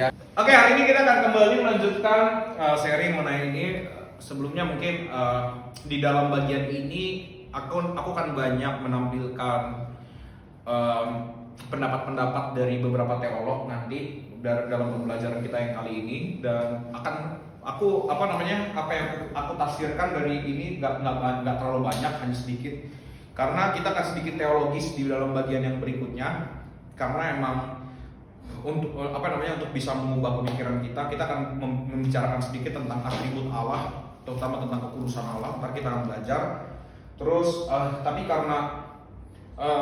Ya. Oke, hari ini kita akan kembali melanjutkan seri mengenai ini. Sebelumnya mungkin di dalam bagian ini aku akan banyak menampilkan pendapat-pendapat dari beberapa teolog nanti dalam pembelajaran kita yang kali ini, dan akan aku apa yang aku tafsirkan dari ini nggak terlalu banyak, hanya sedikit, karena kita akan sedikit teologis di dalam bagian yang berikutnya, karena emang untuk untuk bisa mengubah pemikiran kita akan membicarakan sedikit tentang atribut Allah, terutama tentang kekudusan Allah. Ntar kita akan belajar terus, tapi karena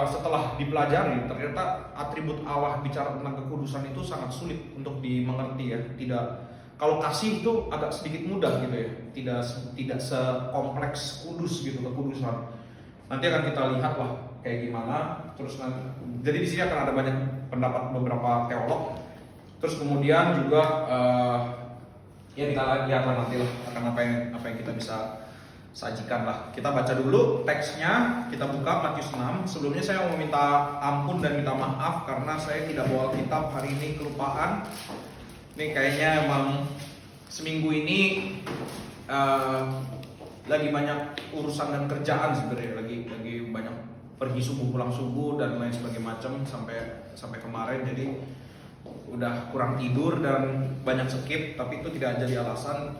setelah dipelajari ternyata atribut Allah bicara tentang kekudusan itu sangat sulit untuk dimengerti ya. Kalau kasih itu agak sedikit mudah gitu ya, tidak sekompleks kudus gitu kekudusan. Nanti akan kita lihat lah kayak gimana. Terus jadi di sini akan ada banyak pendapat beberapa teolog. Terus kemudian juga ya kita lihat lah nanti lah akan apa yang kita bisa sajikan lah. Kita baca dulu teksnya, kita buka Matius 6. Sebelumnya saya mau minta ampun dan minta maaf karena saya tidak bawa kitab hari ini, kelupaan. Ini kayaknya emang seminggu ini lagi banyak urusan dan kerjaan sebenarnya, lagi banyak pergi subuh pulang subuh dan lain sebagainya macam sampai kemarin, jadi udah kurang tidur dan banyak skip. Tapi itu tidak jadi alasan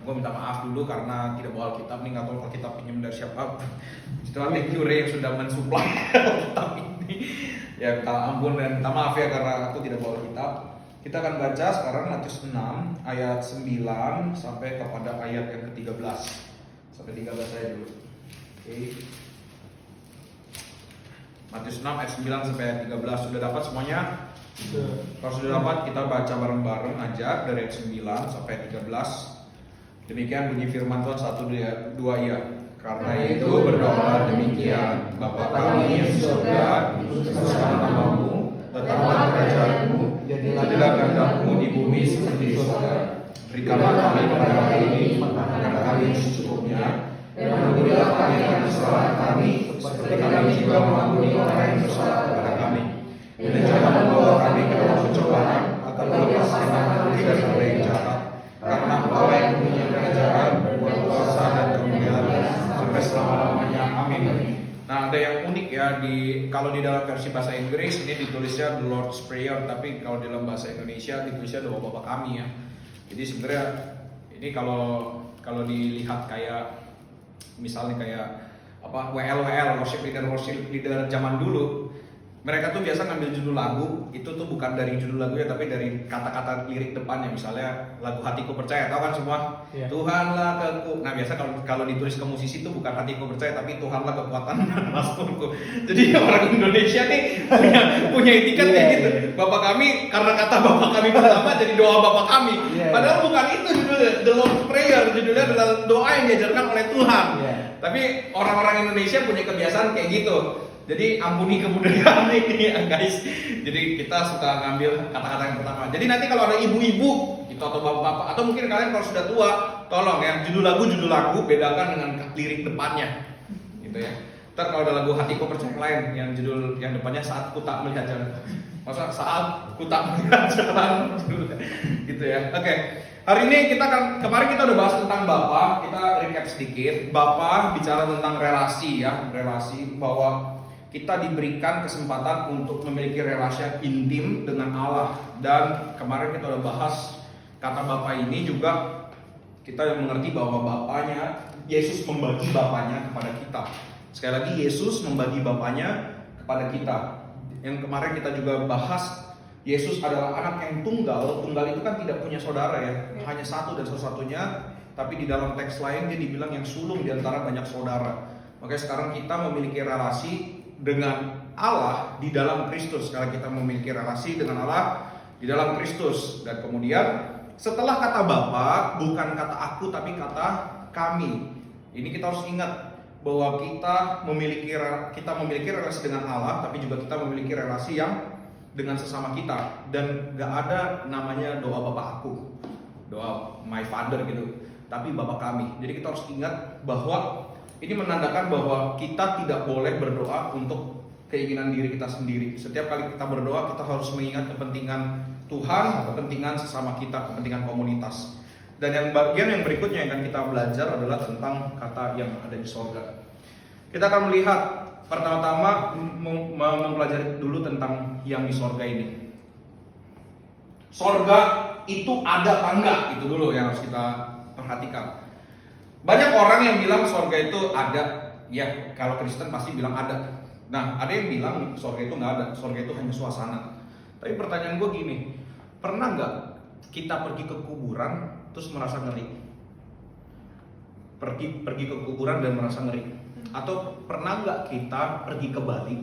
gue minta maaf dulu karena tidak bawa kitab nih, nggak tahu kalau kita pinjam dari siapa. Itulah Lecture yang sudah mensuplai kitab ini. Ya minta ampun dan minta maaf ya karena aku tidak bawa kitab. Kita akan baca sekarang Matius 6 ayat 9 sampai kepada ayat yang ke-13. Sampai 13 saya dulu. Oke. Matius 6 ayat 9 sampai ayat 13. Sudah dapat semuanya? Kalau sudah dapat, kita baca bareng-bareng aja dari ayat 9 sampai 13. Demikian bunyi firman Tuhan, 1, 2 ya. Karena itu berdoa demikian, Bapa kami yang di surga, dikuduskanlah namamu, datanglah kerajaanmu, jadilah kehendakmu di bumi seperti di surga. Berikanlah kami pada hari ini makanan kami secukupnya, dan ampunilah kami akan kesalahan kami, seperti kami juga mengampuni orang yang bersalah kepada kami. Dan jangan membawa kami ke dalam pencobaan, akan lepaskan kami dari yang jahat. Karena Engkau yang punya kerajaan, kuasa dan kemuliaan sampai selama-lamanya. Amin. Nah, ada yang unik ya, kalau di dalam versi bahasa Inggris ini ditulisnya The Lord's Prayer, tapi kalau di dalam bahasa Indonesia ditulisnya Doa Bapa Kami ya. Jadi sebenarnya ini kalau dilihat kayak misalnya kayak WL worship leader zaman dulu, mereka tuh biasa ngambil judul lagu, itu tuh bukan dari judul lagunya tapi dari kata-kata lirik depannya. Misalnya lagu Hatiku Percaya, tahu kan semua? Yeah. Tuhanlah Nah biasa kalau ditulis ke musisi itu bukan Hatiku Percaya tapi Tuhanlah kekuatan dan masturku. Jadi orang Indonesia nih punya etiket kayak gitu. Bapak kami, karena kata Bapak kami pertama jadi doa Bapak kami. Padahal bukan itu judulnya, The Lord's Prayer, judulnya adalah doa yang diajarkan oleh Tuhan. Tapi orang-orang Indonesia punya kebiasaan kayak gitu. Jadi ampuni kebudayaan ini ya guys. Jadi kita suka ngambil kata-kata yang pertama. Jadi nanti kalau ada ibu-ibu gitu, atau bapak-bapak, atau mungkin kalian kalau sudah tua, tolong ya judul lagu bedakan dengan lirik depannya, gitu ya. Ntar kalau ada lagu Hatiku Percaya lain yang judul yang depannya Saat Ku Tak Melihat Jalan, masa Saat Ku Tak Melihat Jalan, gitu ya. Oke. Hari ini kemarin kita udah bahas tentang Bapa. Kita recap sedikit. Bapa bicara tentang relasi ya, relasi bahwa kita diberikan kesempatan untuk memiliki relasi intim dengan Allah. Dan kemarin kita udah bahas kata Bapa ini juga kita mengerti bahwa Bapanya, Yesus membagi Bapanya kepada kita. Sekali lagi, Yesus membagi Bapanya kepada kita. Yang kemarin kita juga bahas, Yesus adalah anak yang tunggal. Tunggal itu kan tidak punya saudara ya, hanya satu dan satu-satunya. Tapi di dalam teks lain dia dibilang yang sulung di antara banyak saudara. Makanya sekarang kita memiliki relasi dengan Allah di dalam Kristus. Sekarang kita memiliki relasi dengan Allah di dalam Kristus. Dan kemudian setelah kata Bapa, bukan kata aku tapi kata kami. Ini kita harus ingat bahwa kita memiliki relasi dengan Allah, tapi juga kita memiliki relasi yang dengan sesama kita. Dan gak ada namanya doa Bapa aku, doa my father gitu, tapi Bapa kami. Jadi kita harus ingat bahwa ini menandakan bahwa kita tidak boleh berdoa untuk keinginan diri kita sendiri. Setiap kali kita berdoa, kita harus mengingat kepentingan Tuhan, kepentingan sesama kita, kepentingan komunitas. Dan yang bagian yang berikutnya yang akan kita belajar adalah tentang kata yang ada di sorga. Kita akan melihat pertama-tama mempelajari dulu tentang yang di sorga ini. Sorga itu ada apa enggak? Itu dulu yang harus kita perhatikan. Banyak orang yang bilang sorga itu ada. Ya, kalau Kristen pasti bilang ada. Nah, ada yang bilang sorga itu nggak ada. Sorga itu hanya suasana. Tapi pertanyaan gue gini, pernah nggak kita pergi ke kuburan terus merasa ngeri? Pergi ke kuburan dan merasa ngeri. Atau pernah nggak kita pergi ke Bali?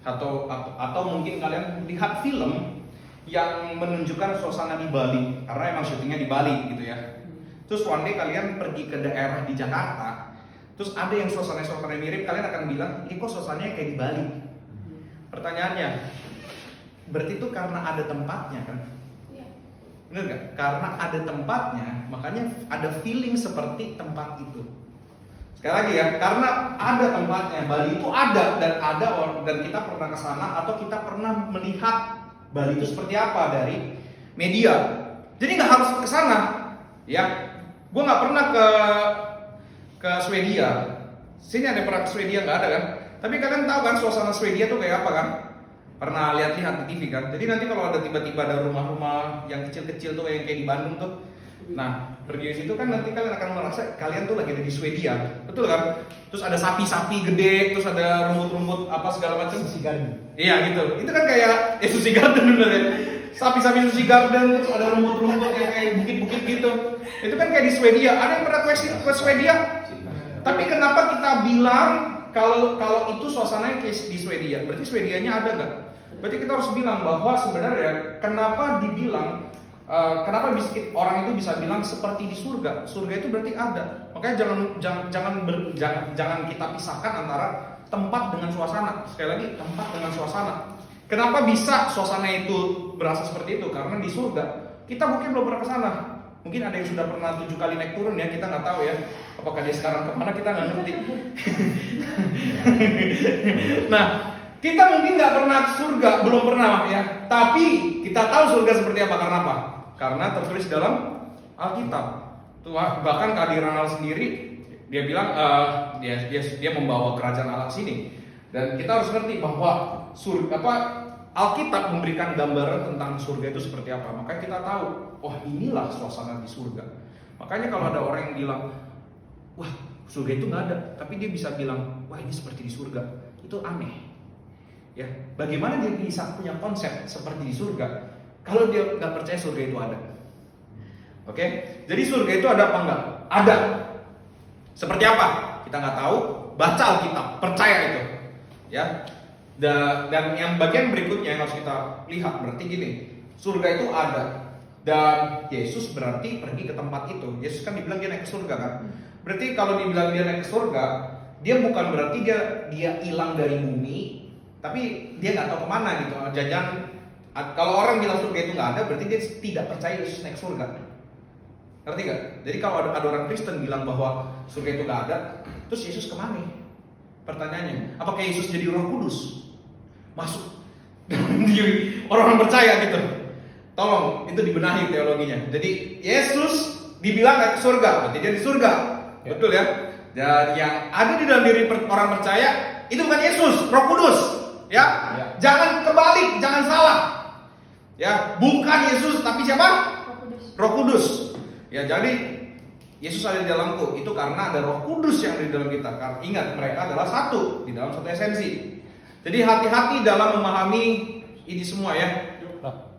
Atau mungkin kalian lihat film yang menunjukkan suasana di Bali, karena emang syutingnya di Bali gitu ya. Terus one day kalian pergi ke daerah di Jakarta, terus ada yang suasana mirip, kalian akan bilang, ini kok suasananya kayak di Bali. Pertanyaannya, berarti itu karena ada tempatnya kan? Bener gak? Karena ada tempatnya, makanya ada feeling seperti tempat itu. Sekali lagi ya, karena ada tempatnya. Bali itu ada dan kita pernah ke sana atau kita pernah melihat Bali itu seperti apa dari media. Jadi nggak harus ke sana, ya. Gue nggak pernah ke Swedia. Sini ada pernah ke Swedia nggak ada kan? Tapi kalian tahu kan suasana Swedia tuh kayak apa kan? Pernah lihat-lihat di TV kan? Jadi nanti kalau ada tiba-tiba ada rumah-rumah yang kecil-kecil tuh kayak di Bandung tuh, nah pergi di situ kan nanti kalian akan merasa kalian tuh lagi ada di Swedia, betul kan? Terus ada sapi-sapi gede, terus ada rumput-rumput apa segala macam. Sushi garden. Iya gitu. Itu kan kayak sushi garden bener ya. Sapi-sapi sushi garden, terus ada rumput-rumput yang kayak bukit-bukit gitu. Itu kan kayak di Swedia. Ada yang pernah ke Swedia? Tapi kenapa kita bilang kalau itu suasananya kayak di Swedia? Berarti Swedianya ada nggak? Berarti kita harus bilang bahwa sebenarnya kenapa dibilang kenapa orang itu bisa bilang seperti di surga? Surga itu berarti ada. Makanya jangan kita pisahkan antara tempat dengan suasana. Sekali lagi, tempat dengan suasana. Kenapa bisa suasana itu berasa seperti itu? Karena di surga kita mungkin belum pernah ke sana. Mungkin ada yang sudah pernah 7 kali naik turun ya, kita nggak tahu ya. Apakah dia sekarang kemana, kita nggak ngerti. Nah, kita mungkin nggak pernah ke surga, belum pernah ya. Tapi kita tahu surga seperti apa, karena apa? Karena tertulis dalam Alkitab. Tuh, bahkan kehadiran Allah sendiri, dia bilang dia membawa kerajaan Allah sini. Dan kita harus ngerti bahwa Alkitab memberikan gambaran tentang surga itu seperti apa. Makanya kita tahu, wah inilah suasana di surga. Makanya kalau ada orang yang bilang, wah surga itu nggak ada, tapi dia bisa bilang, wah ini seperti di surga, itu aneh. Ya, bagaimana dia bisa punya konsep seperti di surga kalau dia nggak percaya surga itu ada? Oke, jadi surga itu ada apa enggak? Ada. Seperti apa? Kita nggak tahu. Baca Alkitab, percaya itu. Ya. Dan yang bagian berikutnya yang harus kita lihat berarti gini, surga itu ada dan Yesus berarti pergi ke tempat itu. Yesus kan dibilang dia naik ke surga kan? Berarti kalau dibilang dia naik ke surga, dia bukan berarti dia hilang dari bumi, tapi dia nggak tahu kemana gitu. Kalau orang bilang surga itu nggak ada, berarti dia tidak percaya Yesus naik surga. Ngerti gak? Jadi kalau ada orang Kristen bilang bahwa surga itu nggak ada, terus Yesus kemana? Pertanyaannya, apakah Yesus jadi Roh Kudus masuk diri orang percaya gitu? Tolong itu dibenahi teologinya. Jadi Yesus dibilang naik ke surga, berarti dia di surga, betul ya? Dan yang ada di dalam diri orang percaya itu bukan Yesus, Roh Kudus, ya? Jangan kebalik, jangan salah, ya? Bukan Yesus, tapi siapa? Roh Kudus. Ya, jadi Yesus ada di dalamku, itu karena ada Roh Kudus yang ada di dalam kita. Ingat, mereka adalah satu, di dalam satu esensi. Jadi hati-hati dalam memahami ini semua ya.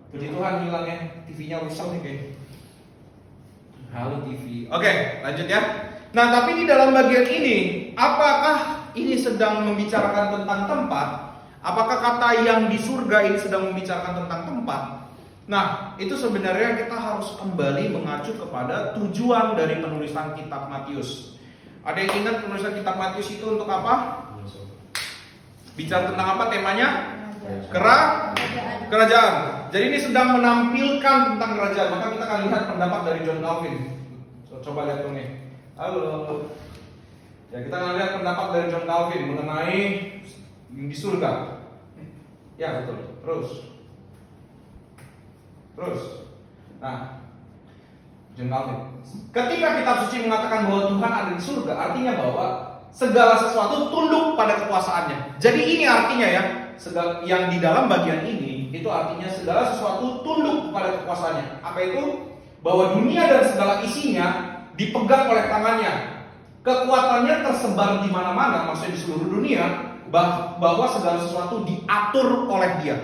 Puji Tuhan hilangnya, TV-nya rusak nih kayaknya. Halo TV. Oke, lanjut ya. Nah, tapi di dalam bagian ini, apakah ini sedang membicarakan tentang tempat? Apakah kata yang di surga ini sedang membicarakan tentang tempat? Nah, itu sebenarnya kita harus kembali mengacu kepada tujuan dari penulisan kitab Matius. Ada yang ingat penulisan kitab Matius itu untuk apa? Bicara tentang apa temanya? Kerajaan. Jadi ini sedang menampilkan tentang kerajaan. Maka kita akan lihat pendapat dari John Calvin. Coba lihat dong nih. Halo. Ya, kita akan lihat pendapat dari John Calvin mengenai di surga. Ya, betul. Terus. Terus, nah, jengkal. Ketika kitab suci mengatakan bahwa Tuhan ada di surga, artinya bahwa segala sesuatu tunduk pada kekuasaannya. Jadi ini artinya ya, yang di dalam bagian ini itu artinya segala sesuatu tunduk pada kekuasaannya. Apa itu? Bahwa dunia dan segala isinya dipegang oleh tangannya. Kekuatannya tersebar di mana-mana, maksudnya di seluruh dunia, bahwa segala sesuatu diatur oleh Dia.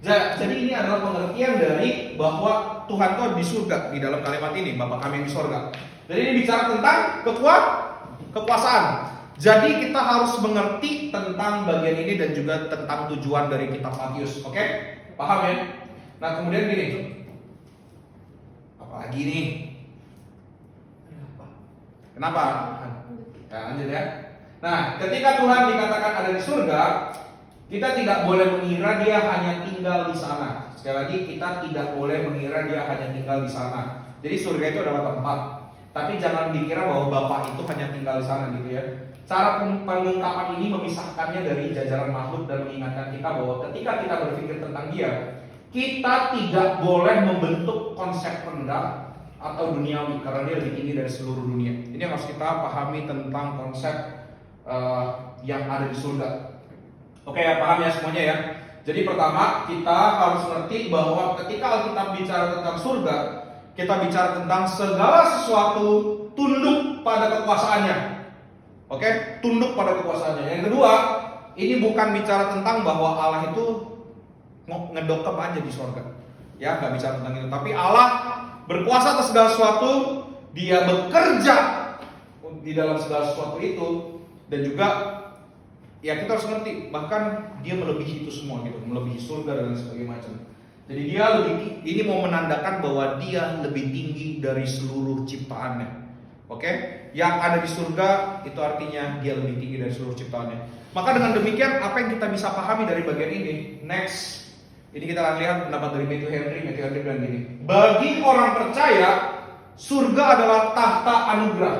Jadi ini adalah pengertian dari bahwa Tuhan itu di surga di dalam kalimat ini, Bapa kami yang di surga. Jadi ini bicara tentang kekuasaan. Jadi kita harus mengerti tentang bagian ini dan juga tentang tujuan dari kitab Matius. Oke? Paham ya? Nah, kemudian gini. Apalagi nih? Kenapa? Ya, lanjut ya. Nah, ketika Tuhan dikatakan ada di surga, kita tidak boleh mengira Dia hanya tinggal di sana. Sekali lagi, kita tidak boleh mengira Dia hanya tinggal di sana. Jadi surga itu adalah tempat. Tapi jangan dikira bahwa Bapa itu hanya tinggal di sana gitu ya. Cara pengungkapan ini memisahkannya dari jajaran makhluk dan mengingatkan kita bahwa ketika kita berpikir tentang Dia, kita tidak boleh membentuk konsep rendah atau duniawi karena Dia lebih tinggi dari seluruh dunia. Ini yang harus kita pahami tentang konsep yang ada di surga. Oke ya, paham ya semuanya ya. Jadi pertama kita harus ngerti bahwa ketika Alkitab bicara tentang surga, kita bicara tentang segala sesuatu tunduk pada kekuasaannya. Oke, tunduk pada kekuasaannya. Yang kedua, ini bukan bicara tentang bahwa Allah itu ngedokem aja di surga. Ya, nggak bicara tentang itu. Tapi Allah berkuasa atas segala sesuatu. Dia bekerja di dalam segala sesuatu itu. Dan juga, ya kita harus ngerti. Bahkan dia melebihi itu semua gitu, melebihi surga dan sebagainya macam. Jadi dia ini mau menandakan bahwa dia lebih tinggi dari seluruh ciptaannya. Oke, yang ada di surga itu artinya dia lebih tinggi dari seluruh ciptaannya. Maka dengan demikian apa yang kita bisa pahami dari bagian ini? Next, ini kita akan lihat pendapat dari Matthew Henry. Matthew Henry bilang gini: bagi orang percaya, surga adalah tahta anugerah.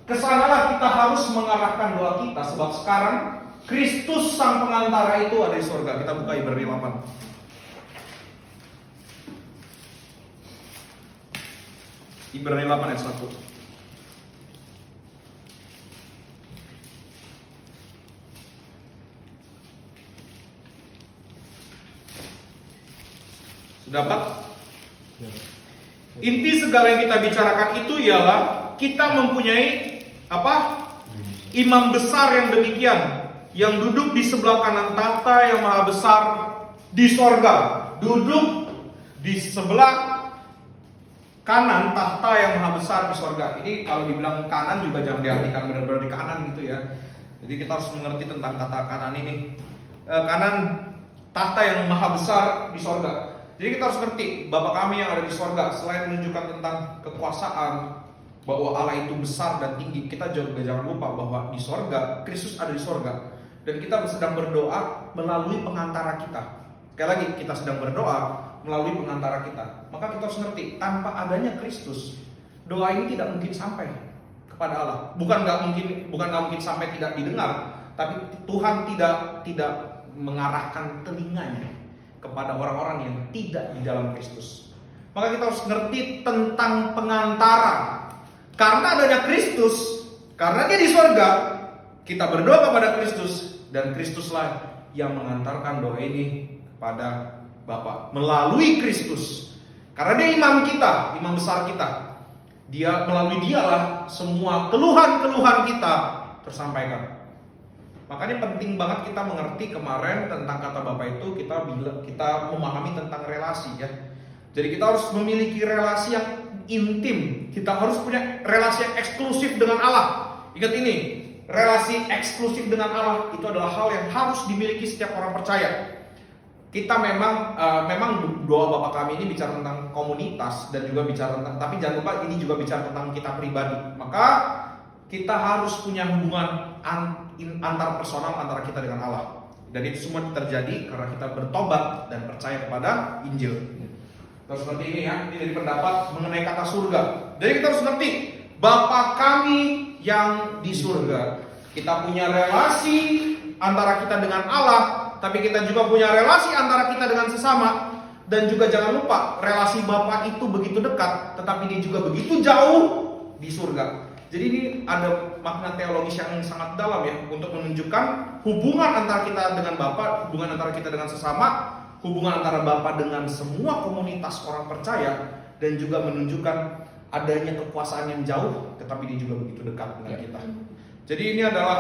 Kesanalah kita harus mengarahkan doa kita, sebab sekarang Kristus sang pengantara itu ada di surga. Kita buka Ibrani 8. Ibrani 8 ayat 1. Dapat? Inti segala yang kita bicarakan itu ialah kita mempunyai apa? Imam besar yang demikian, yang duduk di sebelah kanan tahta yang maha besar di sorga. Duduk di sebelah kanan tahta yang maha besar di sorga. Ini kalau dibilang kanan juga jangan diartikan benar-benar di kanan gitu ya. Jadi kita harus mengerti tentang kata kanan ini. Kanan tahta yang maha besar di sorga. Jadi kita harus ngerti Bapa kami yang ada di sorga, selain menunjukkan tentang kekuasaan bahwa Allah itu besar dan tinggi, kita juga jangan lupa bahwa di sorga Kristus ada di sorga dan kita sedang berdoa melalui pengantara kita. Sekali lagi, kita sedang berdoa melalui pengantara kita. Maka kita harus ngerti, tanpa adanya Kristus, doa ini tidak mungkin sampai kepada Allah. Bukan nggak mungkin sampai tidak didengar, tapi Tuhan tidak mengarahkan telinganya kepada orang-orang yang tidak di dalam Kristus. Maka kita harus ngerti tentang pengantara. Karena adanya Kristus, karena Dia di surga, kita berdoa kepada Kristus dan Kristuslah yang mengantarkan doa ini kepada Bapa melalui Kristus. Karena Dia imam kita, imam besar kita. Dia melalui Dialah semua keluhan-keluhan kita tersampaikan. Makanya penting banget kita mengerti kemarin tentang kata Bapa itu, kita memahami tentang relasi ya. Jadi kita harus memiliki relasi yang intim. Kita harus punya relasi yang eksklusif dengan Allah. Ingat ini, relasi eksklusif dengan Allah itu adalah hal yang harus dimiliki setiap orang percaya. Kita memang doa Bapa kami ini bicara tentang komunitas dan juga bicara tentang, tapi jangan lupa ini juga bicara tentang kita pribadi. Maka kita harus punya hubungan antar personal antara kita dengan Allah. Dan itu semua terjadi karena kita bertobat dan percaya kepada Injil. Terus seperti ini ya, ini dari pendapat mengenai kata surga. Jadi kita harus ngerti, Bapa kami yang di surga. Kita punya relasi antara kita dengan Allah, tapi kita juga punya relasi antara kita dengan sesama. Dan juga jangan lupa, relasi Bapa itu begitu dekat, tetapi dia juga begitu jauh di surga. Jadi ini ada makna teologis yang sangat dalam ya, untuk menunjukkan hubungan antara kita dengan Bapa, hubungan antara kita dengan sesama, hubungan antara Bapa dengan semua komunitas orang percaya, dan juga menunjukkan adanya kekuasaan yang jauh, tetapi dia juga begitu dekat dengan kita. Jadi ini adalah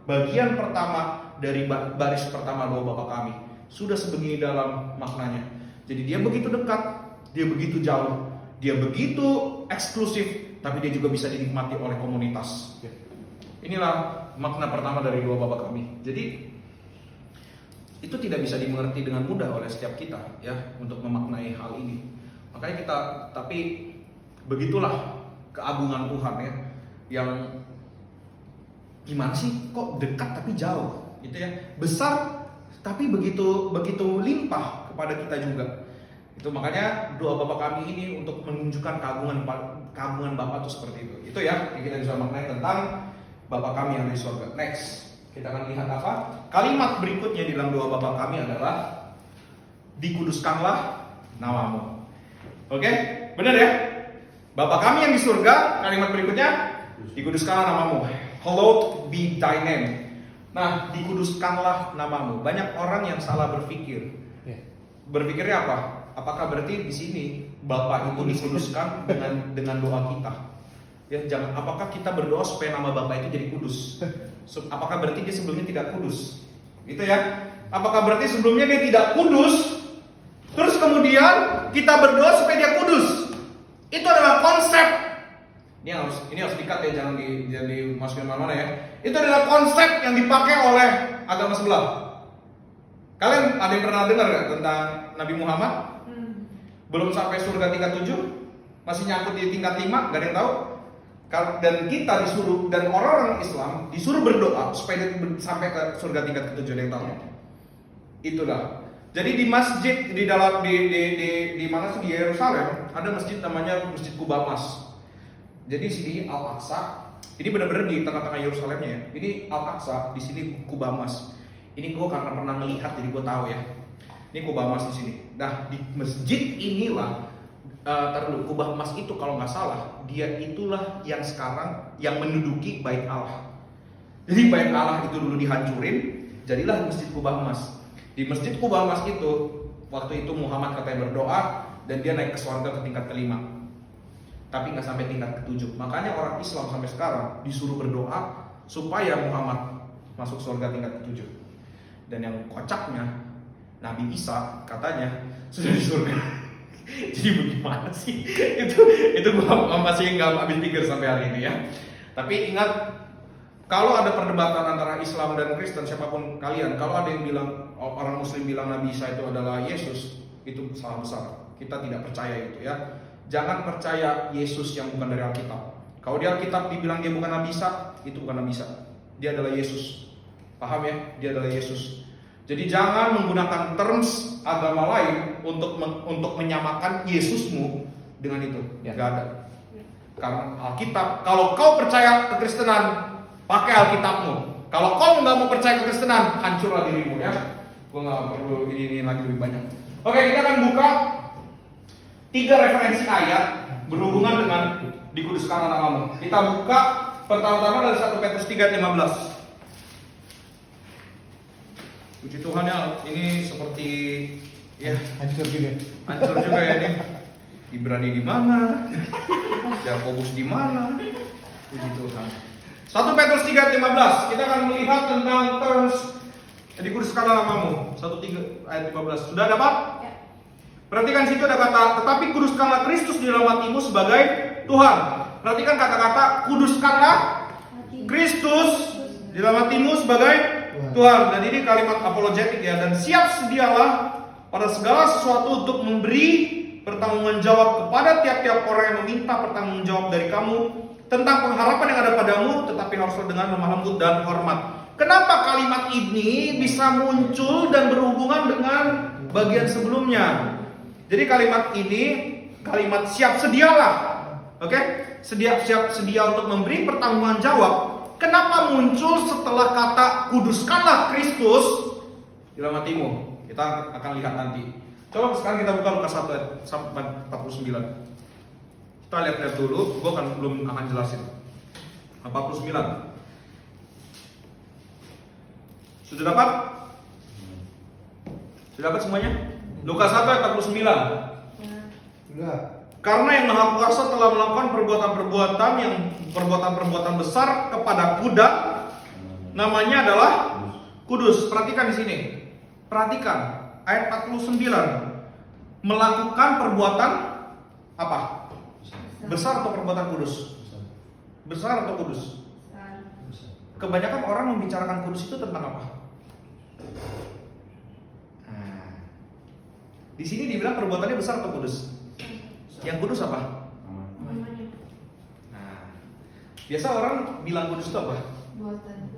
bagian pertama dari baris pertama doa Bapa kami. Sudah sebegini dalam maknanya. Jadi dia begitu dekat, dia begitu jauh, dia begitu eksklusif, tapi dia juga bisa dinikmati oleh komunitas. Inilah makna pertama dari doa Bapa kami. Jadi itu tidak bisa dimengerti dengan mudah oleh setiap kita ya, untuk memaknai hal ini. Makanya kita, tapi begitulah keagungan Tuhan ya, yang gimana sih kok dekat tapi jauh gitu ya, besar tapi begitu limpah kepada kita juga. Itu makanya doa Bapa kami ini untuk menunjukkan keagungan Bapa itu seperti itu. Itu ya yang kita bisa maknai tentang Bapa kami yang di surga. Next, kita akan lihat apa? Kalimat berikutnya di dalam doa Bapa kami adalah dikuduskanlah namamu. Oke? Benar ya? Bapa kami yang di surga, kalimat berikutnya dikuduskanlah namamu. Hallowed be thy name. Nah, dikuduskanlah namamu. Banyak orang yang salah berpikir. Berpikirnya apa? Apakah berarti di sini Bapa itu dikuduskan dengan doa kita? Ya, jangan. Apakah kita berdoa supaya nama Bapa itu jadi kudus? Apakah berarti dia sebelumnya tidak kudus? Gitu ya? Apakah berarti sebelumnya dia tidak kudus? Terus kemudian kita berdoa supaya dia kudus? Itu adalah konsep. Ini harus dikat ya, jangan dimasukin mana-mana ya. Itu adalah konsep yang dipakai oleh agama sebelah. Kalian ada yang pernah dengar gak tentang Nabi Muhammad? Belum sampai surga tingkat 7, masih nyangkut di tingkat 5, gak ada yang tahu. Dan kita disuruh, dan orang-orang Islam disuruh berdoa supaya dia sampai ke surga tingkat ke-7, ada yang tahu. Itulah. Jadi di masjid di dalam di mana sih, di Yerusalem ada masjid namanya Masjid Kubamas. Jadi di sini Al-Aqsa. Ini benar-benar di tengah-tengah Yerusalemnya ya. Ini Al-Aqsa, di sini Kubamas. Ini gue karena pernah melihat jadi gue tahu ya. Ini Kubamas di sini. Nah, di masjid inilah Kubamas itu kalau nggak salah, dia itulah yang sekarang yang menduduki Bait Allah. Jadi Bait Allah itu dulu dihancurin, jadilah Masjid Kubamas. Di Masjid Kubamas itu, waktu itu Muhammad katanya berdoa dan dia naik ke surga ke tingkat ke-5. Tapi nggak sampai tingkat ke-7. Makanya orang Islam sampai sekarang disuruh berdoa supaya Muhammad masuk surga tingkat ke-7. Dan yang kocaknya, Nabi Isa katanya sudah di surga. Jadi bagaimana sih? itu gua masih nggak habis pikir sampai hari ini ya. Tapi ingat, kalau ada perdebatan antara Islam dan Kristen, siapapun kalian, kalau ada yang bilang, orang Muslim bilang Nabi Isa itu adalah Yesus, itu salah besar. Kita tidak percaya itu ya. Jangan percaya Yesus yang bukan dari Alkitab. Kalau di Alkitab dibilang dia bukan Nabi Isa, itu bukan Nabi Isa. Dia adalah Yesus. Paham ya? Dia adalah Yesus. Jadi jangan menggunakan terms agama lain untuk menyamakan Yesusmu dengan itu. Gak ada. Karena Alkitab, kalau kau percaya kekristenan, pakai Alkitabmu. Kalau kau nggak mau percaya kekristenan, hancurlah dirimu ya. Gue nggak perlu ini lagi lebih banyak. Oke, kita akan buka 3 referensi ayat berhubungan dengan dikuduskanlah namamu. Kita buka pertama-tama dari 1 Petrus 3:15. Puji Tuhan ya, ini seperti ya hancur juga ya ini. Ibrani di mana? Yakobus di mana? Puji Tuhan. 1 Petrus 3:15. Kita akan melihat tentang terms dikuduskanlah namamu. 1 ayat 15. Sudah dapat? Ya. Perhatikan situ ada kata, tetapi kuduskanlah Kristus di dalam hatimu sebagai Tuhan. Perhatikan kata-kata kuduskanlah Kristus di dalam hatimu sebagai Tuhan. Dan ini kalimat apologetik ya. Dan siap sedialah pada segala sesuatu untuk memberi pertanggungjawab kepada tiap-tiap orang yang meminta pertanggungjawab dari kamu tentang pengharapan yang ada padamu, tetapi haruslah dengan lemah lembut dan hormat. Kenapa kalimat ini bisa muncul dan berhubungan dengan bagian sebelumnya? Jadi kalimat ini kalimat siap sedialah. Oke? Siap sedia untuk memberi pertanggungjawab. Kenapa muncul setelah kata kuduskanlah Kristus di dalam hatimu? Kita akan lihat nanti. Coba sekarang kita buka Lukas 1 ayat sampai 49. Kita lihat-lihat dulu, gue belum akan jelasin. 49. Sudah dapat? Sudah dapat semuanya? Lukas 1 ayat 49. Enggak. Karena yang Maha Kuasa telah melakukan perbuatan besar kepada kuda, namanya adalah Kudus. Perhatikan di sini. Perhatikan ayat 49. Melakukan perbuatan apa? Besar atau perbuatan kudus? Besar atau kudus? Kebanyakan orang membicarakan kudus itu tentang apa? Di sini dibilang perbuatannya besar atau kudus? Yang kudus apa? Nah, biasa orang bilang kudus itu apa? Buatan.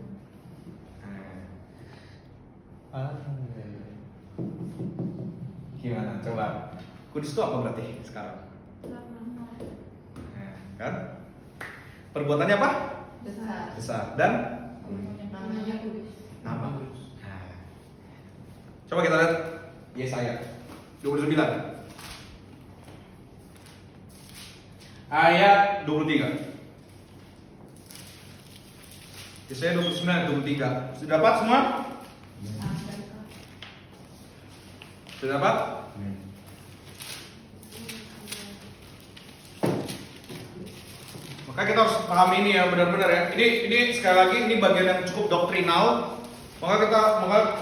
Gimana? Coba. Kudus itu apa berarti sekarang? Nah, kan? Perbuatannya apa? Besar. Besar. Dan Namanya kudus. nama. Nah. Coba kita lihat Yesaya 29 ayat 23. Yesaya 29 ayat 23. Sudah dapat semua? Sudah dapat? Maka kita harus pahami ini ya, benar-benar ya. Ini sekali lagi ini bagian yang cukup doktrinal. Maka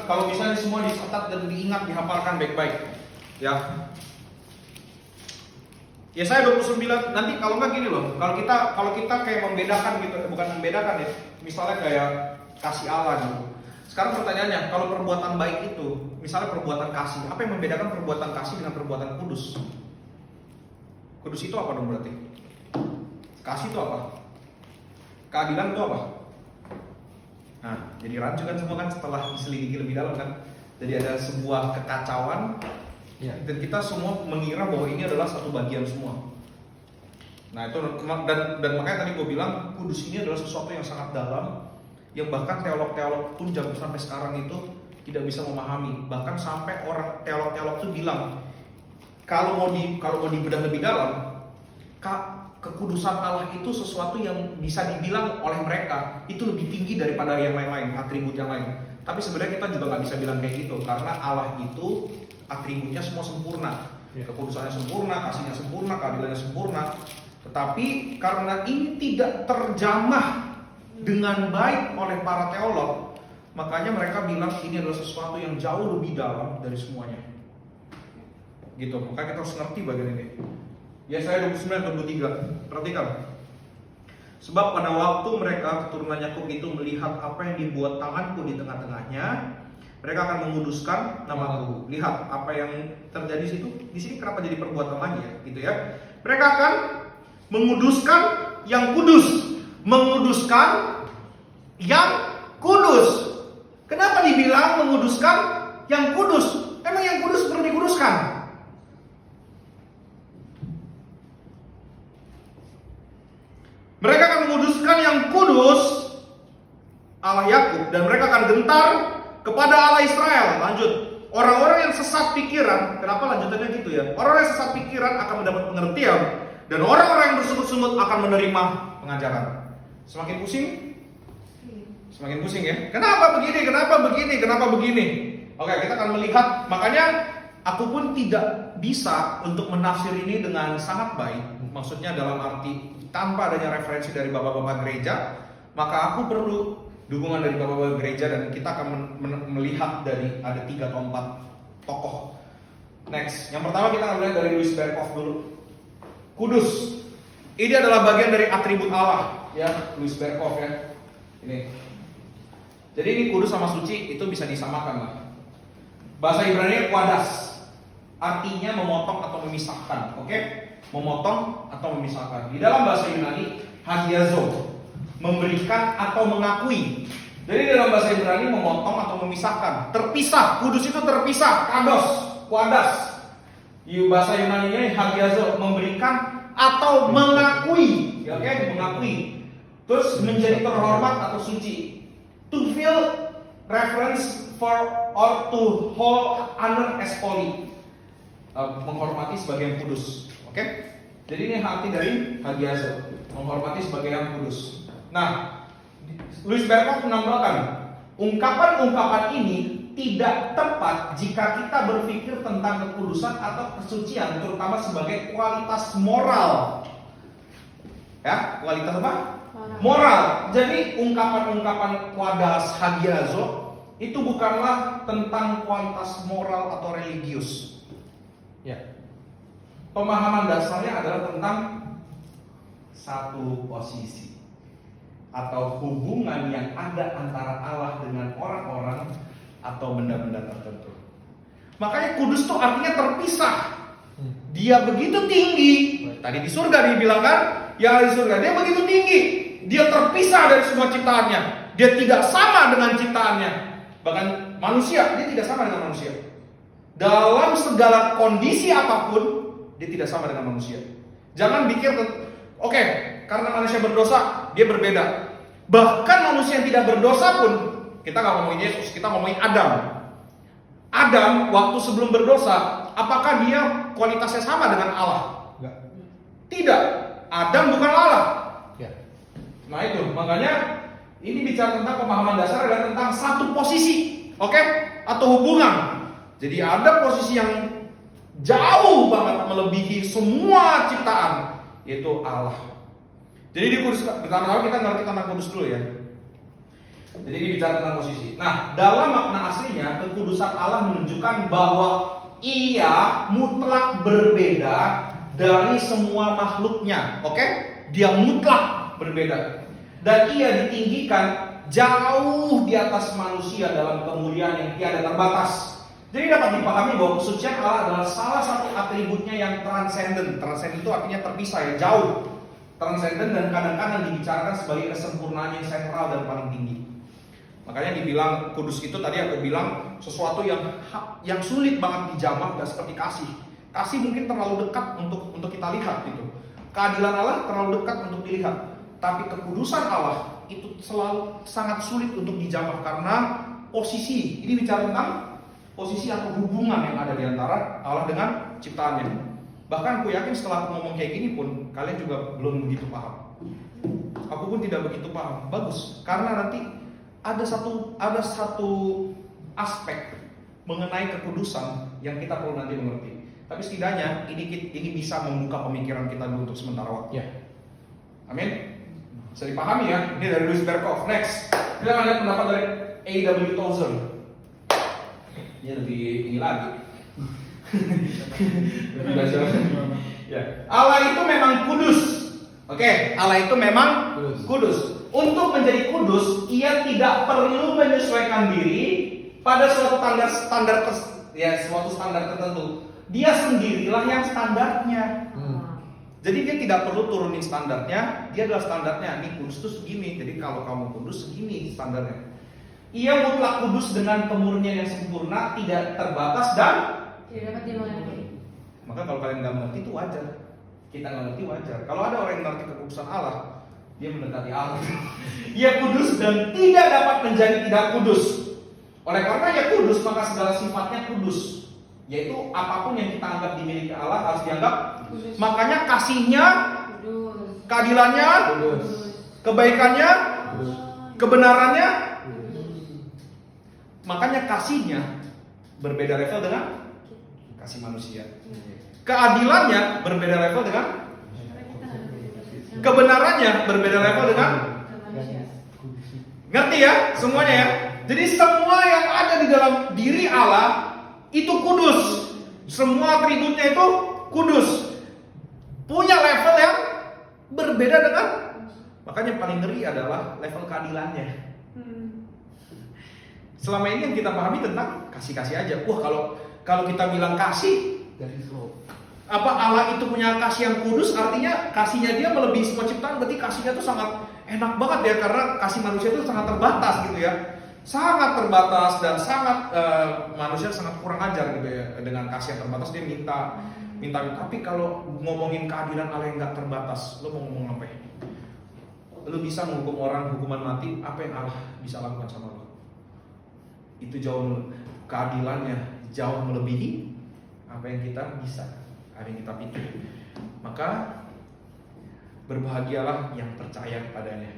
kalau bisa ini semua dicatat dan diingat, dihafalkan baik-baik. Ya. Yesaya 29 nanti kalau nggak gini loh. Kalau kita kayak membedakan gitu, bukan membedakan ya. Misalnya kayak kasih Allah gitu. Sekarang pertanyaannya, kalau perbuatan baik itu, misalnya perbuatan kasih, apa yang membedakan perbuatan kasih dengan perbuatan kudus? Kudus itu apa dong berarti? Kasih itu apa? Keadilan itu apa? Nah, jadi rancu kan semua kan setelah diselidiki lebih dalam kan. Jadi ada sebuah kekacauan ya, dan kita semua mengira bahwa ini adalah satu bagian semua. Nah itu dan makanya tadi gue bilang kudus ini adalah sesuatu yang sangat dalam, yang bahkan teolog-teolog pun sampai sekarang itu tidak bisa memahami. Bahkan sampai orang teolog-teolog itu bilang kalau mau dibedah lebih dalam, kekudusan Allah itu sesuatu yang bisa dibilang oleh mereka itu lebih tinggi daripada yang lain-lain, atribut yang lain. Tapi sebenarnya kita juga nggak bisa bilang kayak gitu, karena Allah itu atributnya semua sempurna, kekudusannya sempurna, kasihnya sempurna, keadilannya sempurna. Tetapi karena ini tidak terjamah dengan baik oleh para teolog, makanya mereka bilang ini adalah sesuatu yang jauh lebih dalam dari semuanya. Gitu, maka kita harus ngerti bagian ini. Yesaya 29:23. Perhatikan. Sebab pada waktu mereka keturunan Yakub itu melihat apa yang dibuat tanganku di tengah-tengahnya, mereka akan menguduskan namaku. Lihat apa yang terjadi situ. Di sini kenapa jadi perbuatan lagi ya, gitu ya. Mereka akan menguduskan yang kudus, menguduskan yang kudus. Kenapa dibilang menguduskan yang kudus? Emang yang kudus perlu dikuduskan? Mereka akan menguduskan yang kudus, Allah Yakub, dan mereka akan gentar kepada Allah Israel. Lanjut, orang-orang yang sesat pikiran, kenapa lanjutannya gitu ya? Orang yang sesat pikiran akan mendapat pengertian, dan orang-orang yang bersungut-sungut akan menerima pengajaran. Semakin pusing? Semakin pusing ya? Kenapa begini? Kenapa begini? Kenapa begini? Oke, kita akan melihat. Makanya aku pun tidak bisa untuk menafsir ini dengan sangat baik. Maksudnya dalam arti tanpa adanya referensi dari bapak-bapak gereja, maka aku perlu dukungan dari bapak-bapak gereja, dan kita akan melihat dari ada 3 atau 4 tokoh. Next, yang pertama kita akan melihat dari Louis Berkhof dulu. Kudus. Ini adalah bagian dari atribut Allah, ya, Louis Berkhof ya. Ini. Jadi ini kudus sama suci itu bisa disamakan lah. Bahasa Ibrani kuadas, artinya memotong atau memisahkan, oke? Memotong atau memisahkan. Di dalam bahasa Yunani, hagiazo, memberikan atau mengakui. Jadi dalam bahasa Ibrani memotong atau memisahkan, terpisah. Kudus itu terpisah, kados, kuadas. Di bahasa Yunani-nya hagiazo, memberikan atau mengakui, ya, oke? Mengakui. Terus menjadi terhormat atau suci. To feel reverence for or to hold honor as holy. menghormati sebagai yang kudus. Oke? Jadi ini arti dari hagiazo, menghormati sebagai yang kudus. Nah, Louis Berkhoff menambahkan, ungkapan-ungkapan ini tidak tepat jika kita berpikir tentang kekudusan atau kesucian, terutama sebagai kualitas moral. Ya, kualitas apa? Moral. Jadi ungkapan-ungkapan quadas hagiazo itu bukanlah tentang kualitas moral atau religius. Ya. Pemahaman dasarnya adalah tentang satu posisi atau hubungan yang ada antara Allah dengan orang-orang atau benda-benda tertentu. Makanya kudus itu artinya terpisah. Dia begitu tinggi. Tadi di surga dibilang kan, ya di surga dia begitu tinggi. Dia terpisah dari semua ciptaannya. Dia tidak sama dengan ciptaannya. Bahkan manusia, dia tidak sama dengan manusia. Dalam segala kondisi apapun, dia tidak sama dengan manusia. Jangan pikir, oke, karena manusia berdosa, dia berbeda. Bahkan manusia yang tidak berdosa pun, kita nggak ngomongin Yesus, kita ngomongin Adam. Adam waktu sebelum berdosa, apakah dia kualitasnya sama dengan Allah? Enggak. Tidak. Adam bukan Allah. Ya. Nah itu, makanya ini bicara tentang pemahaman dasar adalah tentang satu posisi, oke? Atau hubungan. Jadi ada posisi yang jauh banget melebihi semua ciptaan, yaitu Allah. Jadi di kudus, pertama-tama kita ngerti tentang kudus dulu ya. Jadi ini bicara tentang posisi. Nah, dalam makna aslinya, kekudusan Allah menunjukkan bahwa Ia mutlak berbeda dari semua makhluknya, oke? Dia mutlak berbeda. Dan Ia ditinggikan jauh di atas manusia dalam kemuliaan yang tiada terbatas. Jadi dapat dipahami bahwa kesucian Allah adalah salah satu atributnya yang transenden. Transenden itu artinya terpisah ya, jauh. Transenden dan kadang-kadang dibicarakan sebagai kesempurnaan yang sentral dan paling tinggi. Makanya dibilang kudus itu tadi aku bilang sesuatu yang sulit banget dijamah, gak seperti kasih. Kasih mungkin terlalu dekat untuk kita lihat gitu. Keadilan Allah terlalu dekat untuk dilihat. Tapi kekudusan Allah itu selalu sangat sulit untuk dijamah karena posisi. Ini bicara tentang posisi atau hubungan yang ada di antara Allah dengan ciptaannya. Bahkan aku yakin setelah aku ngomong kayak gini pun kalian juga belum begitu paham. Aku pun tidak begitu paham. Bagus, karena nanti ada satu aspek mengenai kekudusan yang kita perlu nanti mengerti. Tapi setidaknya ini bisa membuka pemikiran kita dulu untuk sementara waktu. Ya. Amin. Bisa dipahami ya. Ini dari Louis Berkhoff. Next, kita akan lihat pendapat dari A.W. Tozer. Ini lebih ini lagi. Lebih bahasa. Ya. Allah itu memang kudus. Oke, Allah itu memang kudus. Untuk menjadi kudus, Ia tidak perlu menyesuaikan diri pada suatu standar tertentu. Dia sendirilah yang standarnya. Jadi dia tidak perlu turunin standarnya. Dia adalah standarnya. Ini kudus itu segini. Jadi kalau kamu kudus segini standarnya. Ia mutlak kudus dengan kemurnian yang sempurna, tidak terbatas dan tidak dapat dimengerti. Maka kalau kalian nggak mengerti itu wajar. Kita nggak mengerti wajar. Kalau ada orang yang mengerti kekudusan Allah, dia mendekati Allah. Ia kudus dan tidak dapat menjadi tidak kudus. Oleh karena ia kudus, maka segala sifatnya kudus. Yaitu apapun yang kita anggap dimiliki Allah harus dianggap kudus. Makanya kasihnya, Kudus. keadilannya, Kudus. kebaikannya, Kudus. kebenarannya. Kudus. Makanya kasihnya berbeda level dengan kasih manusia. Keadilannya berbeda level dengan kebenarannya berbeda level dengan ngerti ya semuanya ya. Jadi semua yang ada di dalam diri Allah itu kudus. Semua atributnya itu kudus. Punya level yang berbeda dengan, makanya paling ngeri adalah level keadilannya. Selama ini yang kita pahami tentang kasih-kasih aja. Wah, kalau kita bilang kasih, apa Allah itu punya kasih yang kudus, artinya kasihnya dia melebihi semua ciptaan, berarti kasihnya itu sangat enak banget ya, karena kasih manusia itu sangat terbatas gitu ya. Sangat terbatas dan sangat manusia sangat kurang ajar gitu ya. Dengan kasih yang terbatas dia minta. Tapi kalau ngomongin keadilan Allah yang nggak terbatas, lo mau ngomong apa? Lo bisa menghukum orang hukuman mati, apa yang Allah bisa lakukan sama lo? Itu jauh, keadilannya jauh melebihi apa yang kita bisa, apa yang kita pikir. Maka berbahagialah yang percaya kepadanya,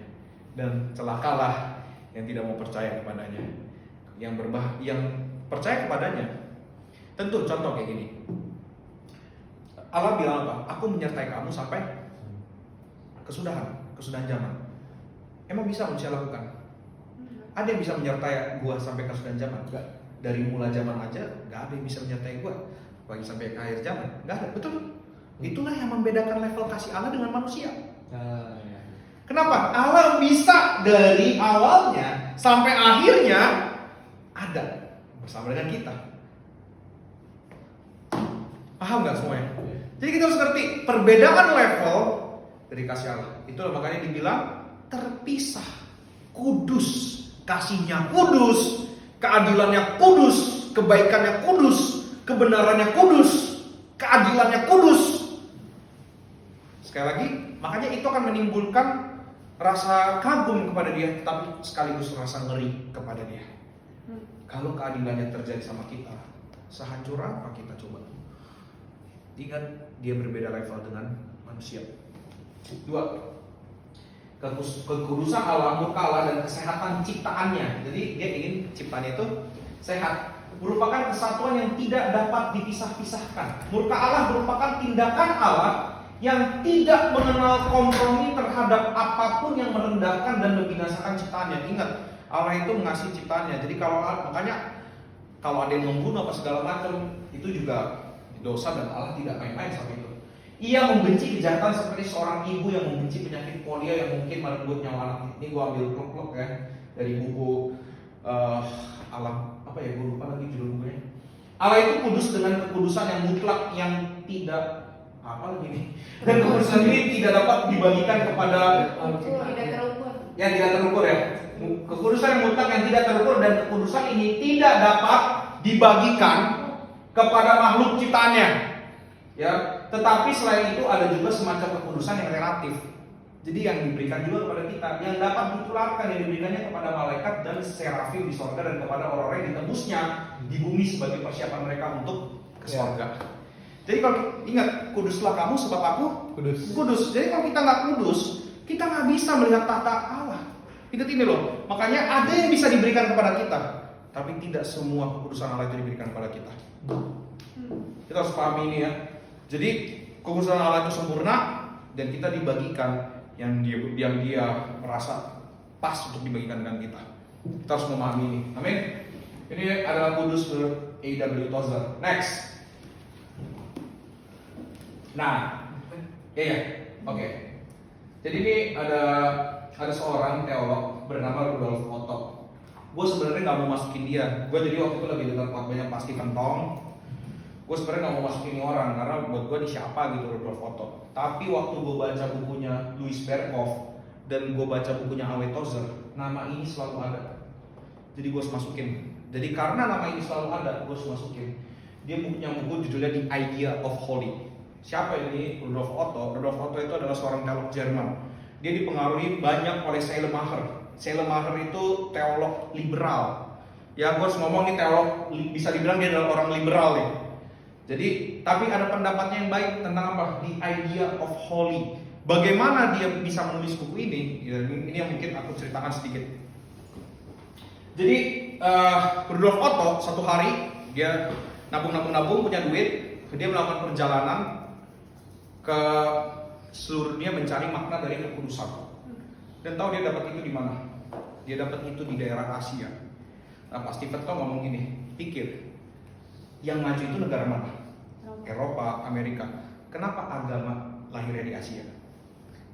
dan celakalah yang tidak mau percaya kepadanya. Yang percaya kepadanya, tentu contoh kayak gini. Allah bilang apa? Aku menyertai kamu sampai kesudahan zaman. Emang bisa manusia lakukan? Ada yang bisa menyertai gua sampai kesudahan zaman? Enggak. Dari mula zaman aja nggak ada yang bisa menyertai gua, apalagi sampai ke akhir zaman. Nggak ada, betul? Itulah yang membedakan level kasih Allah dengan manusia. Kenapa? Allah bisa dari awalnya sampai akhirnya ada bersama dengan kita. Paham nggak semuanya? Jadi kita harus ngerti perbedaan level dari kasih Allah. Itulah makanya dibilang terpisah, kudus, kasihnya kudus, keadilannya kudus, kebaikannya kudus, kebenarannya kudus, keadilannya kudus. Sekali lagi, makanya itu akan menimbulkan rasa kagum kepada dia, tapi sekaligus rasa ngeri kepada dia. Kalau keadilannya terjadi sama kita, sehancur apa kita coba? Ingat, dia berbeda level dengan manusia. 2. Kekudusan Allah, murka Allah, dan kesehatan ciptaannya. Jadi dia ingin ciptaannya itu sehat, merupakan kesatuan yang tidak dapat dipisah-pisahkan. Murka Allah merupakan tindakan Allah yang tidak mengenal kompromi terhadap apapun yang merendahkan dan membinasakan ciptaannya. Ingat, Allah itu mengasihi ciptaannya. Jadi makanya kalau ada yang membunuh apa segala macam, itu juga dosa, dan Allah tidak main-main sama itu. Ia membenci kejahatan seperti seorang ibu yang membenci penyakit polio yang mungkin merenggut nyawa anak. Ini gue ambil plok-plok ya dari buku alam apa ya, gue lupa lagi judul bukunya. Allah itu kudus dengan kekudusan yang mutlak yang tidak apa lagi nih, dan kekudusan ini tidak dapat dibagikan kepada Tidak terukur. yang tidak terukur ya. Kekudusan yang mutlak yang tidak terukur, dan kekudusan ini tidak dapat dibagikan kepada makhluk ciptaannya. Ya, tetapi selain itu ada juga semacam kekudusan yang relatif. Jadi yang diberikan juga kepada kita, yang dapat ditularkan, yang diberikannya kepada malaikat dan serafim di sorga, dan kepada orang-orang yang ditebusnya di bumi sebagai persiapan mereka untuk ke sorga. Jadi kalau ingat, kuduslah kamu sebab aku kudus. Jadi kalau kita nggak kudus, kita nggak bisa melihat tata Allah. Ingat ini loh, makanya ada yang bisa diberikan kepada kita, tapi tidak semua kekudusan Allah itu diberikan kepada kita. Kita harus pahami ini ya. Jadi kekudusan Allah itu sempurna, dan kita dibagikan yang dia merasa pas untuk dibagikan dengan kita. Kita harus memahami ini. Amin. Ini adalah kudus menurut A.W. Tozer. Next. Nah, oke. Jadi ini ada seorang teolog bernama Rudolf Otto. Gue sebenarnya nggak mau masukin dia. Gue jadi waktu itu lagi dengar khotbahnya Pak Stephen Tong. Gue sebenarnya nggak mau masukin ini orang karena buat gue ini siapa gitu Rudolf Otto. Tapi waktu gue baca bukunya Louis Berkhof dan gue baca bukunya A.W. Tozer, nama ini selalu ada. Jadi gue harus masukin. Jadi karena nama ini selalu ada, gue harus masukin. Dia punya buku judulnya The Idea of Holy. Siapa ini Rudolf Otto? Rudolf Otto itu adalah seorang teolog Jerman. Dia dipengaruhi banyak oleh Schleiermacher. Schleiermacher itu teolog liberal. Ya, gue harus ngomong nih teolog, bisa dibilang dia adalah orang liberal nih. Jadi, tapi ada pendapatnya yang baik tentang apa? The Idea of Holy. Bagaimana dia bisa menulis buku ini? Ya, ini yang mungkin aku ceritakan sedikit. Jadi, Rudolf Otto satu hari dia nabung punya duit, dia melakukan perjalanan ke seluruh dunia mencari makna dari kekudusan. Dan tahu dia dapat itu di mana? Dia dapat itu di daerah Asia. Nah, Pak Stephen Tong ngomong gini, pikir, yang maju itu negara mana? Eropa, Amerika. Kenapa agama lahirnya di Asia?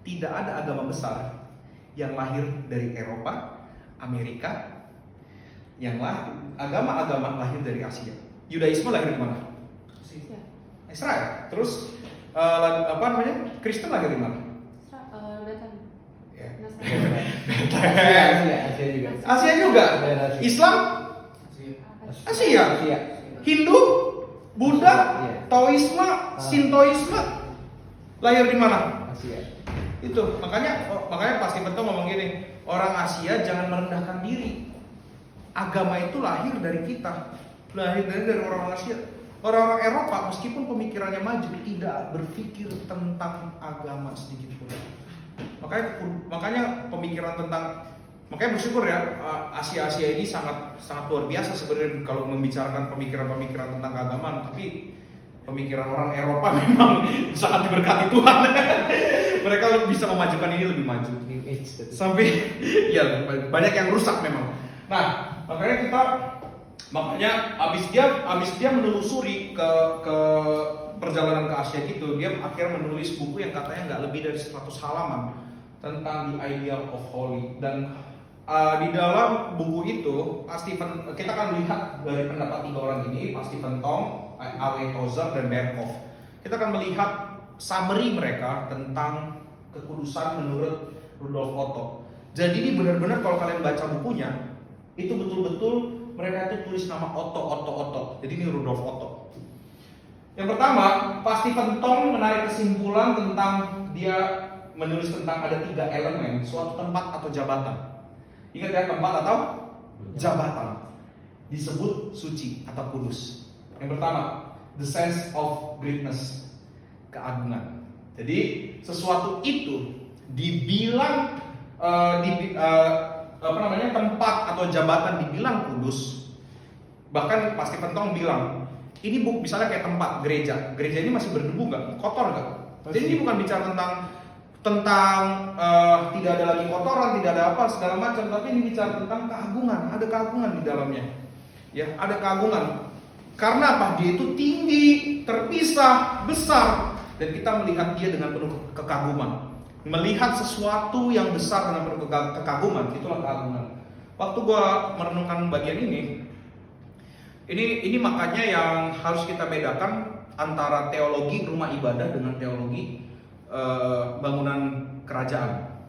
Tidak ada agama besar yang lahir dari Eropa, Amerika, yang agama-agama lahir dari Asia. Yudaisme lahir di mana? Israel. Terus Kristen lahir di mana? Asia juga. Islam? Asia. Hindu, Buddha, Taoisme, Sintoisme lahir di mana? Asia. Itu makanya Pak Stephen Tong ngomong gini, orang Asia jangan merendahkan diri. Agama itu lahir dari kita, lahir dari orang Asia. Orang-orang Eropa meskipun pemikirannya maju tidak berpikir tentang agama sedikit pun. Makanya pemikiran tentang, makanya bersyukur ya, Asia ini sangat luar biasa sebenarnya kalau membicarakan pemikiran-pemikiran tentang keagamaan. Tapi pemikiran orang Eropa memang sangat diberkati Tuhan. Mereka bisa memajukan ini lebih maju. New Age gitu. Sampai ya banyak yang rusak memang. Nah, makanya abis dia menelusuri ke perjalanan ke Asia gitu, dia akhirnya menulis buku yang katanya nggak lebih dari 100 halaman tentang the idea of holy. Dan di dalam buku itu kita akan lihat dari pendapat 3 orang ini, Pak Stephen Tong, A.W. Tozer, dan Berkhoff. Kita akan melihat summary mereka tentang kekudusan menurut Rudolf Otto. Jadi ini benar-benar kalau kalian baca bukunya, itu betul-betul mereka itu tulis nama Otto. Jadi ini Rudolf Otto. Yang pertama, Pak Stephen Tong menarik kesimpulan tentang dia menulis tentang ada 3 elemen suatu tempat atau jabatan. Ingat ya, tempat atau jabatan disebut suci atau kudus. Yang pertama, the sense of greatness, keagungan. Jadi sesuatu itu dibilang tempat atau jabatan dibilang kudus. Bahkan Pak Stephen Tong bilang, ini misalnya kayak tempat gereja ini masih berdebu nggak, kotor nggak? Jadi ini bukan bicara tentang tidak ada lagi kotoran, tidak ada apa segala macam, tapi ini bicara tentang keagungan. Ada keagungan di dalamnya, ya ada keagungan. Karena apa? Dia itu tinggi, terpisah, besar, dan kita melihat dia dengan penuh kekaguman. Melihat sesuatu yang besar dengan penuh kekaguman, itulah keagungan. Waktu gua merenungkan bagian ini makanya yang harus kita bedakan antara teologi rumah ibadah dengan teologi bangunan kerajaan.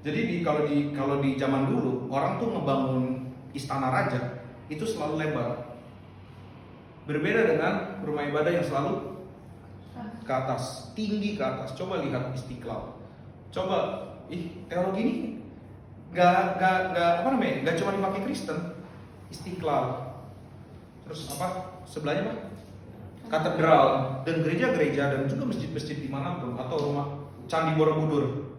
Jadi kalau di zaman dulu orang tuh ngebangun istana raja itu selalu lebar. Berbeda dengan rumah ibadah yang selalu ke atas, tinggi ke atas. Coba lihat Istiqlal. Coba, teologi ini nggak cuma dipakai Kristen. Istiqlal. Terus apa? Sebelahnya apa? Katedral dan gereja-gereja dan juga masjid-masjid dimanapun atau rumah Candi Borobudur.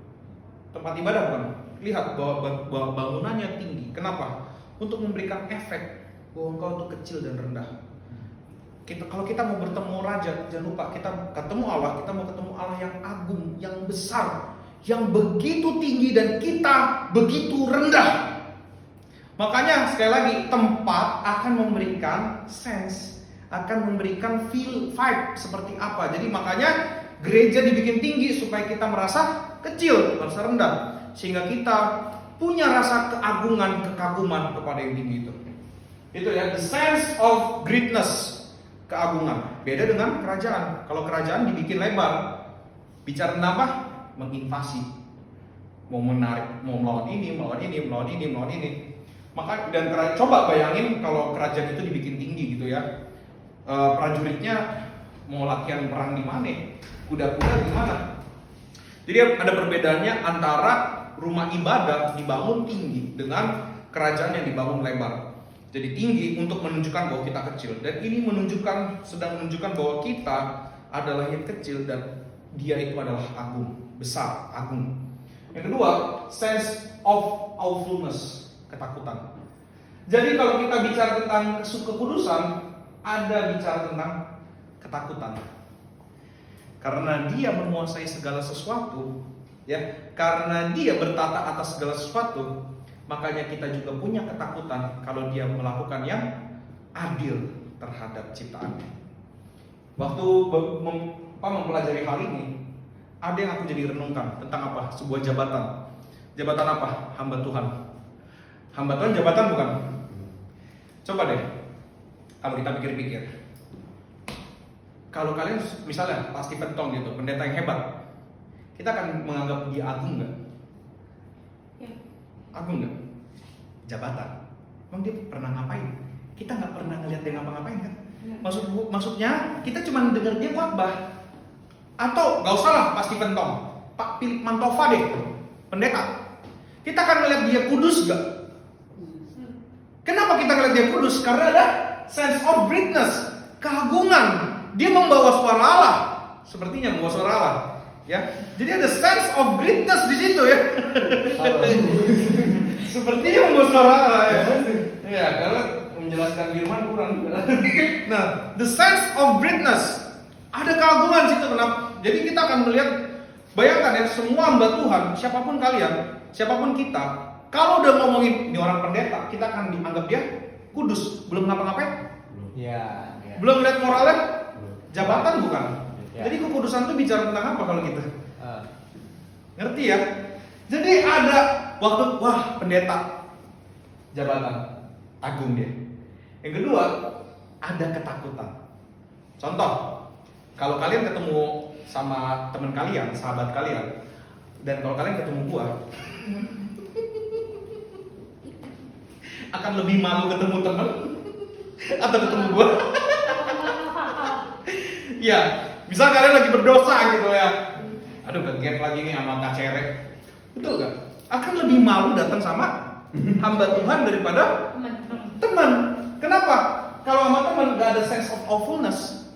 Tempat ibadah bukan? Lihat bahwa bangunannya tinggi. Kenapa? Untuk memberikan efek bahwa engkau itu kecil dan rendah. Kalau kita mau bertemu raja, jangan lupa kita ketemu Allah, kita mau ketemu Allah yang agung, yang besar, yang begitu tinggi dan kita begitu rendah. Makanya sekali lagi tempat akan memberikan sense, akan memberikan vibe seperti apa. Jadi makanya gereja dibikin tinggi supaya kita merasa kecil, merasa rendah, sehingga kita punya rasa keagungan, kekaguman kepada yang tinggi itu. Itu ya, the sense of greatness. Keagungan. Beda dengan kerajaan. Kalau kerajaan dibikin lebar, bicara tentang apa? Menginvasi. Mau menarik, mau melawan ini. Maka coba bayangin kalau kerajaan itu dibikin tinggi gitu ya. Prajuritnya mau latihan perang di mana? Kuda-kuda di mana? Jadi ada perbedaannya antara rumah ibadah dibangun tinggi dengan kerajaan yang dibangun lebar. Jadi tinggi untuk menunjukkan bahwa kita kecil, dan ini sedang menunjukkan bahwa kita adalah yang kecil dan dia itu adalah agung, besar, agung. Yang kedua, sense of awfulness, ketakutan. Jadi kalau kita bicara tentang kekudusan, ada bicara tentang ketakutan. Karena dia menguasai segala sesuatu, ya, karena dia bertata atas segala sesuatu. Makanya kita juga punya ketakutan kalau dia melakukan yang adil terhadap ciptaannya. Waktu mempelajari hal ini, ada yang aku jadi renungkan tentang apa? Sebuah jabatan. Jabatan apa? Hamba Tuhan. Hamba Tuhan jabatan bukan? Coba deh, kalau kita pikir-pikir. Kalau kalian misalnya Pak Stephen Tong gitu, pendeta yang hebat, kita akan menganggap dia agung nggak? Agung nggak? Jabatan. Emang dia pernah ngapain? Kita nggak pernah ngeliat dia ngapa-ngapain kan? Maksudnya kita cuma dengar dia khotbah. Atau nggak usah lah Pak Stephen Tong, Pak Philip Mantova deh, pendeta. Kita akan ngeliat dia kudus nggak? Kenapa kita ngeliat dia kudus? Karena ada sense of greatness. keagungan. Dia membawa suara Allah, sepertinya membawa suara Allah. Ya, jadi ada sense of greatness di situ ya. Sepertinya membawa suara Allah ya. Ya, karena menjelaskan firman kurang juga. Nah, the sense of greatness, ada keagungan di situ. Kenapa? Jadi kita akan melihat, bayangkan ya, semua hamba Tuhan, siapapun kalian, siapapun kita, kalau udah ngomongin ini orang pendeta, kita akan dianggap dia kudus. Belum ngapa-ngapain? Ya. Belum lihat moralnya? Belum. Jabatan bukan? Ya. Jadi kekudusan itu bicara tentang apa kalau kita? Ngerti ya? Jadi ada waktu, wah pendeta, jabatan agung dia. Yang kedua, ada ketakutan. Contoh, kalau kalian ketemu sama teman kalian, sahabat kalian, dan kalau kalian ketemu gua, akan lebih malu ketemu teman atau ketemu gua? Ya, misal kalian lagi berdosa gitu ya. Aduh, kegap lagi nih sama Kak Cerek. Betul gak? Akan lebih malu datang sama hamba Tuhan daripada teman. Kenapa? Kalau sama teman gak ada sense of awfulness.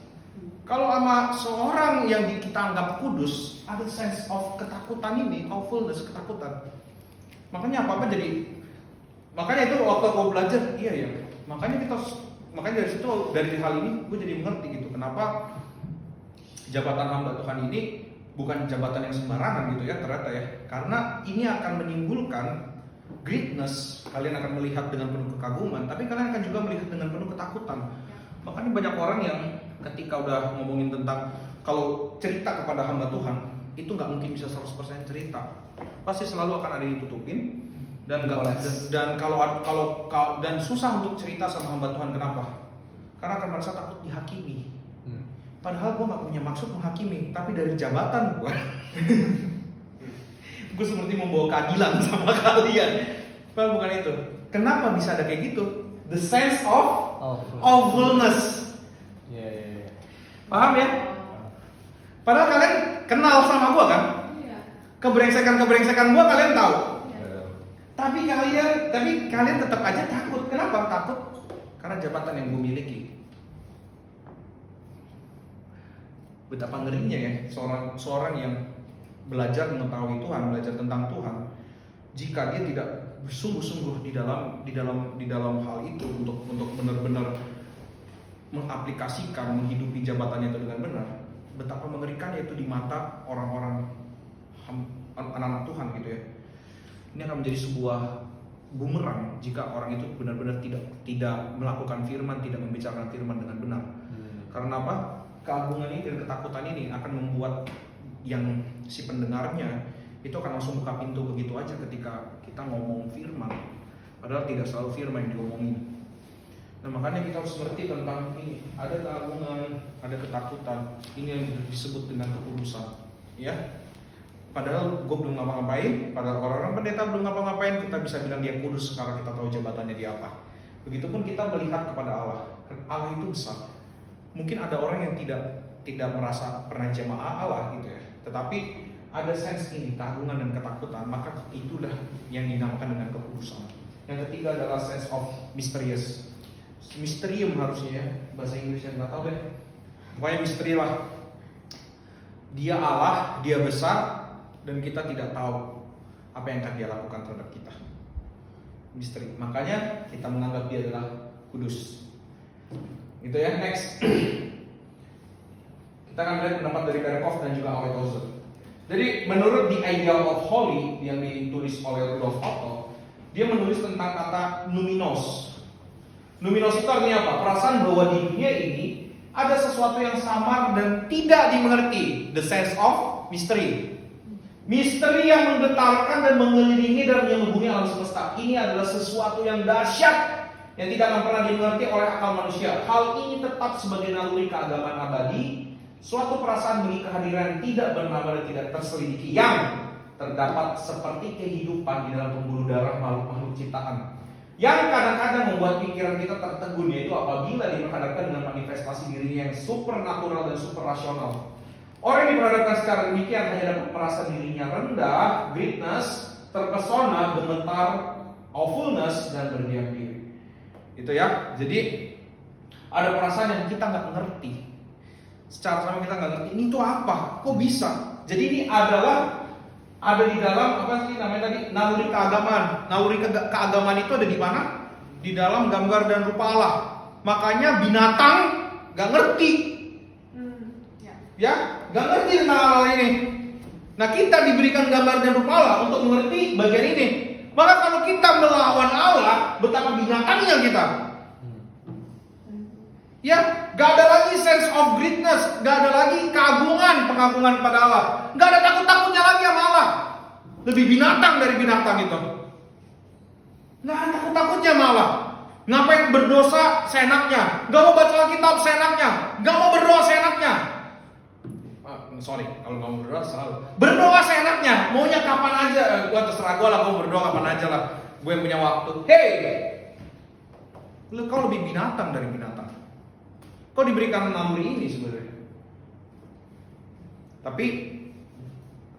Kalau sama seorang yang kita anggap kudus, ada sense of ketakutan ini, awfulness, ketakutan. Makanya apa-apa jadi, makanya itu waktu gue belajar, iya ya. Makanya dari situ, dari hal ini gue jadi mengerti gitu. Kenapa jabatan hamba Tuhan ini bukan jabatan yang sembarangan gitu ya ternyata ya. Karena ini akan menimbulkan greatness. Kalian akan melihat dengan penuh kekaguman, tapi kalian akan juga melihat dengan penuh ketakutan. Makanya banyak orang yang ketika udah ngomongin tentang, kalau cerita kepada hamba Tuhan, itu nggak mungkin bisa 100% cerita. Pasti selalu akan ada yang ditutupin. Dan dan susah untuk cerita sama hamba Tuhan. Kenapa? Karena akan merasa takut dihakimi. Padahal gue gak punya maksud menghakimi, tapi dari jabatan gue gue seperti membawa keadilan sama kalian. Padahal bukan itu. Kenapa bisa ada kayak gitu? The sense of awfulness. Paham ya? Padahal kalian kenal sama gue kan? Kebrengsekan gue kalian tahu. Tapi kalian tetap aja takut. Kenapa takut? Karena jabatan yang gue miliki. Betapa ngerinya ya seorang yang belajar mengetahui Tuhan, belajar tentang Tuhan, jika dia tidak bersungguh-sungguh di dalam hal itu untuk benar-benar mengaplikasikan, menghidupi jabatannya itu dengan benar, betapa mengerikannya itu di mata orang-orang anak-anak Tuhan gitu ya. Ini akan menjadi sebuah bumerang jika orang itu benar-benar tidak melakukan firman, tidak membicarakan firman dengan benar. Karena apa? Keagungan ini dan ketakutan ini akan membuat yang si pendengarnya itu akan langsung buka pintu begitu aja ketika kita ngomong firman. Padahal tidak selalu firman yang diomongin. Nah, makanya kita harus ngerti tentang ini. Ada keagungan, ada ketakutan. Ini yang disebut dengan kekudusan. Ya. Padahal gue belum ngapa-ngapain, padahal orang-orang pendeta belum ngapa-ngapain, kita bisa bilang dia kudus karena kita tahu jabatannya dia apa. Begitupun kita melihat kepada Allah. Allah itu besar. Mungkin ada orang yang tidak merasa pernah jemaah Allah gitu ya, tetapi ada sense ini, keagungan dan ketakutan, maka itulah yang dinamakan dengan kekudusan. Yang ketiga adalah sense of mysterious. Misterium harusnya ya, bahasa Inggrisnya nggak tahu deh. Pokoknya misteri lah. Dia Allah, dia besar, dan kita tidak tahu apa yang akan dia lakukan terhadap kita. Misteri. Makanya kita menganggap dia adalah kudus. Gitu ya, next. Kita akan lihat pendapat dari Berkhof dan juga Althaus. Jadi menurut The Ideal of Holy yang ditulis oleh Rudolf Otto, dia menulis tentang kata numinos. Numinos itu artinya apa? Perasaan bahwa di dunia ini ada sesuatu yang samar dan tidak dimengerti. The sense of mystery. Misteri yang menggetarkan dan mengelilingi dan menyelubungi alam semesta. Ini adalah sesuatu yang dahsyat yang tidak akan pernah dimengerti oleh akal manusia. Hal ini tetap sebagai naluri keagamaan abadi, suatu perasaan bagi kehadiran tidak bernama dan tidak terselidiki yang terdapat seperti kehidupan di dalam pembuluh darah makhluk-makhluk ciptaan, yang kadang-kadang membuat pikiran kita tertegun, yaitu apabila diperhadapkan dengan manifestasi dirinya yang supernatural dan superrasional. Orang yang diperhadapkan secara demikian hanya dapat merasa dirinya rendah, greatness, terpesona, gemetar, awfulness, dan berdiam diri. Itu ya. Jadi Ada perasaan yang kita nggak ngerti. Secara sama kita nggak ngerti, ini tuh apa? Kok bisa? Jadi ini adalah ada di dalam apa sih namanya tadi? Naluri keagamaan. Naluri keagamaan itu ada di mana? Di dalam gambar dan rupa Allah. Makanya binatang nggak ngerti. Ya, nggak ngerti tentang hal ini. Nah, kita diberikan gambar dan rupa Allah untuk mengerti bagian ini. Maka kalau kita melawan Allah, betapa binatangnya kita. Ya, gak ada lagi sense of greatness, gak ada lagi pengagungan pada Allah, gak ada takut-takutnya lagi sama Allah. Lebih binatang dari binatang itu. Gak ada takut-takutnya sama Allah. Ngapain berdosa seenaknya, gak mau baca Alkitab seenaknya, gak mau berdoa seenaknya. Sorry, kalau nggak mau berdoa selalu berdoa seenaknya, maunya kapan aja, gua terserah gua lah, gua berdoa kapan aja lah, gue yang punya waktu. Hey, kau lebih binatang dari binatang. Kau diberikan naluri ini sebenarnya, tapi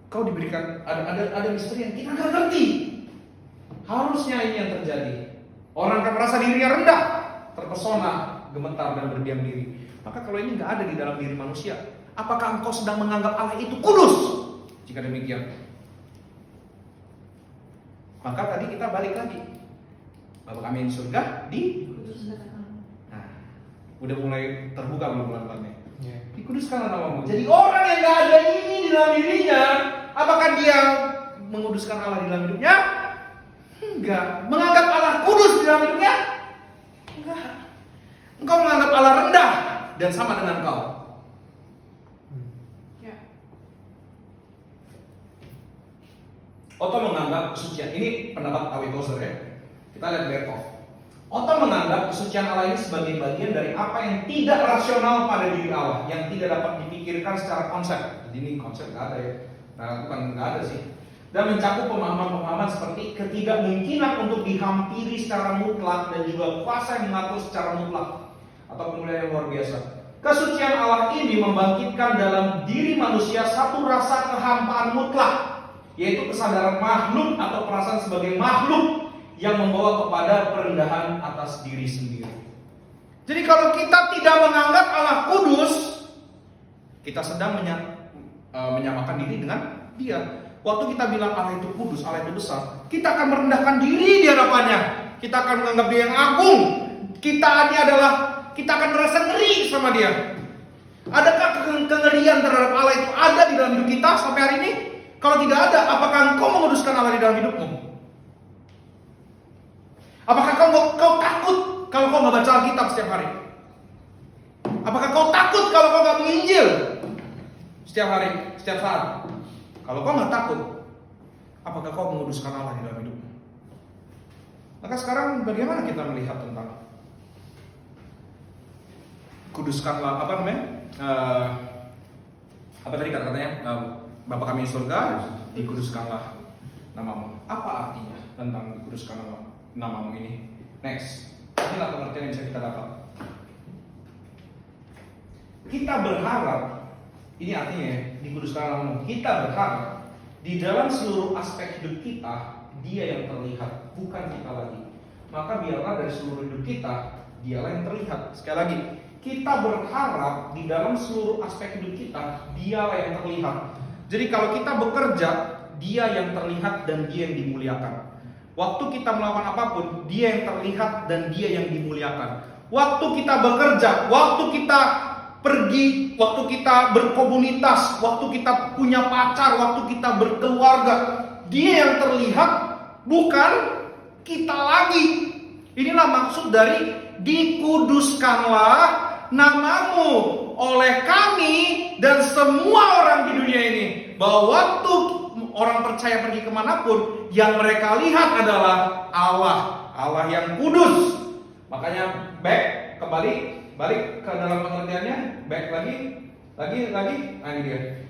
kau diberikan ada misteri yang kita nggak ngerti. Harusnya ini yang terjadi. Orang akan merasa dirinya rendah, terpesona, gemetar dan berdiam diri. Maka kalau ini nggak ada di dalam diri manusia, apakah engkau sedang menganggap Allah itu kudus? Jika demikian, maka tadi kita balik lagi. Bapa kami di surga nah, udah mulai terbuka belum pelan-pelannya? Dikuduskanlah namamu. Jadi orang yang nggak ada ini di dalam dirinya, apakah dia menguduskan Allah di dalam hidupnya? Enggak. Menganggap Allah kudus di dalam hidupnya? Enggak. Engkau menganggap Allah rendah dan sama dengan kau. Otto menganggap kesucian, ini pendapat A.W. Tozer ya. Kita lihat Berkhoff. Otto menganggap kesucian Allah ini sebagai bagian dari apa yang tidak rasional pada diri Allah, yang tidak dapat dipikirkan secara konsep. Jadi ini konsep nggak ada ya. Nah, bukan nggak ada sih. Dan mencakup pemahaman-pemahaman seperti ketidakmungkinan untuk dihampiri secara mutlak dan juga kuasa yang mengatur secara mutlak atau kemuliaan yang luar biasa. Kesucian Allah ini membangkitkan dalam diri manusia satu rasa kehampaan mutlak, yaitu kesadaran makhluk atau perasaan sebagai makhluk yang membawa kepada perendahan atas diri sendiri. Jadi kalau kita tidak menganggap Allah kudus, kita sedang menyamakan diri dengan Dia. Waktu kita bilang Allah itu kudus, Allah itu besar, kita akan merendahkan diri di hadapannya. Kita akan menganggap Dia yang agung. Kita akan merasa ngeri sama Dia. Adakah kengerian terhadap Allah itu ada di dalam hidup kita sampai hari ini? Kalau tidak ada, apakah engkau menguduskan Allah di dalam hidupmu? Apakah kau takut kalau kau nggak baca Alkitab setiap hari? Apakah kau takut kalau kau nggak menginjil setiap hari, setiap saat? Kalau kau nggak takut, apakah kau menguduskan Allah di dalam hidupmu? Maka sekarang bagaimana kita melihat tentang kuduskanlah, apa namanya? Apa tadi kata-katanya? Bapa kami di surga, dikuduskanlah namamu. Apa artinya tentang dikuduskan namamu ini? Next, inilah pengertian yang bisa kita dapat. Kita berharap, ini artinya dikuduskan namamu. Kita berharap di dalam seluruh aspek hidup kita, Dia yang terlihat, bukan kita lagi. Maka biarlah dari seluruh hidup kita, Dialah yang terlihat. Sekali lagi, kita berharap di dalam seluruh aspek hidup kita, Dialah yang terlihat. Jadi kalau kita bekerja, Dia yang terlihat dan Dia yang dimuliakan. Waktu kita melakukan apapun, Dia yang terlihat dan Dia yang dimuliakan. Waktu kita bekerja, waktu kita pergi, waktu kita berkomunitas, waktu kita punya pacar, waktu kita berkeluarga, Dia yang terlihat, bukan kita lagi. Inilah maksud dari dikuduskanlah namamu oleh kami dan semua orang di dunia ini. Bahwa waktu orang percaya pergi kemanapun, yang mereka lihat adalah Allah yang kudus. Makanya balik ke dalam pengertiannya, lagi, nah ini dia.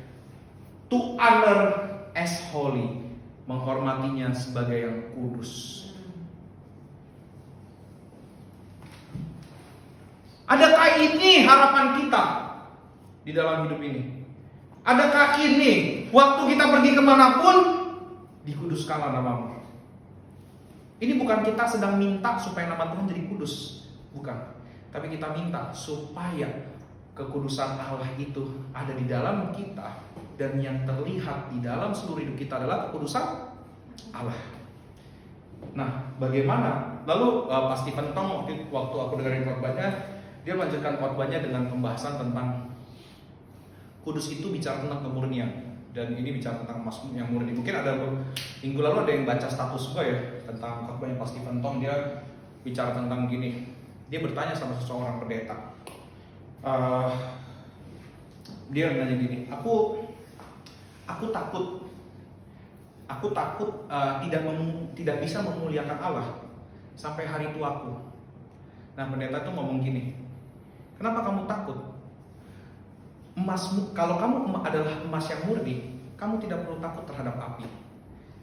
To honor as holy, menghormatinya sebagai yang kudus. Adakah ini harapan kita di dalam hidup ini? Adakah ini waktu kita pergi kemanapun, dikuduskanlah namamu? Ini bukan kita sedang minta supaya nama Tuhan jadi kudus, bukan. Tapi kita minta supaya kekudusan Allah itu ada di dalam kita, dan yang terlihat di dalam seluruh hidup kita adalah kekudusan Allah. Nah, bagaimana? Lalu Pak Stephen Tong waktu aku dengerin khotbahnya, dia melanjutkan khotbahnya dengan pembahasan tentang kudus itu bicara tentang kemurnian, dan ini bicara tentang emas yang murni. Mungkin ada minggu lalu ada yang baca status gue ya tentang khotbahnya Pak Stephen Tong. Dia bicara tentang gini. Dia bertanya sama seseorang pendeta. Dia nanya gini, aku takut tidak bisa memuliakan Allah sampai hari tuaku. Nah, pendeta tuh ngomong gini, kenapa kamu takut? Emasmu, kalau kamu adalah emas yang murni, kamu tidak perlu takut terhadap api.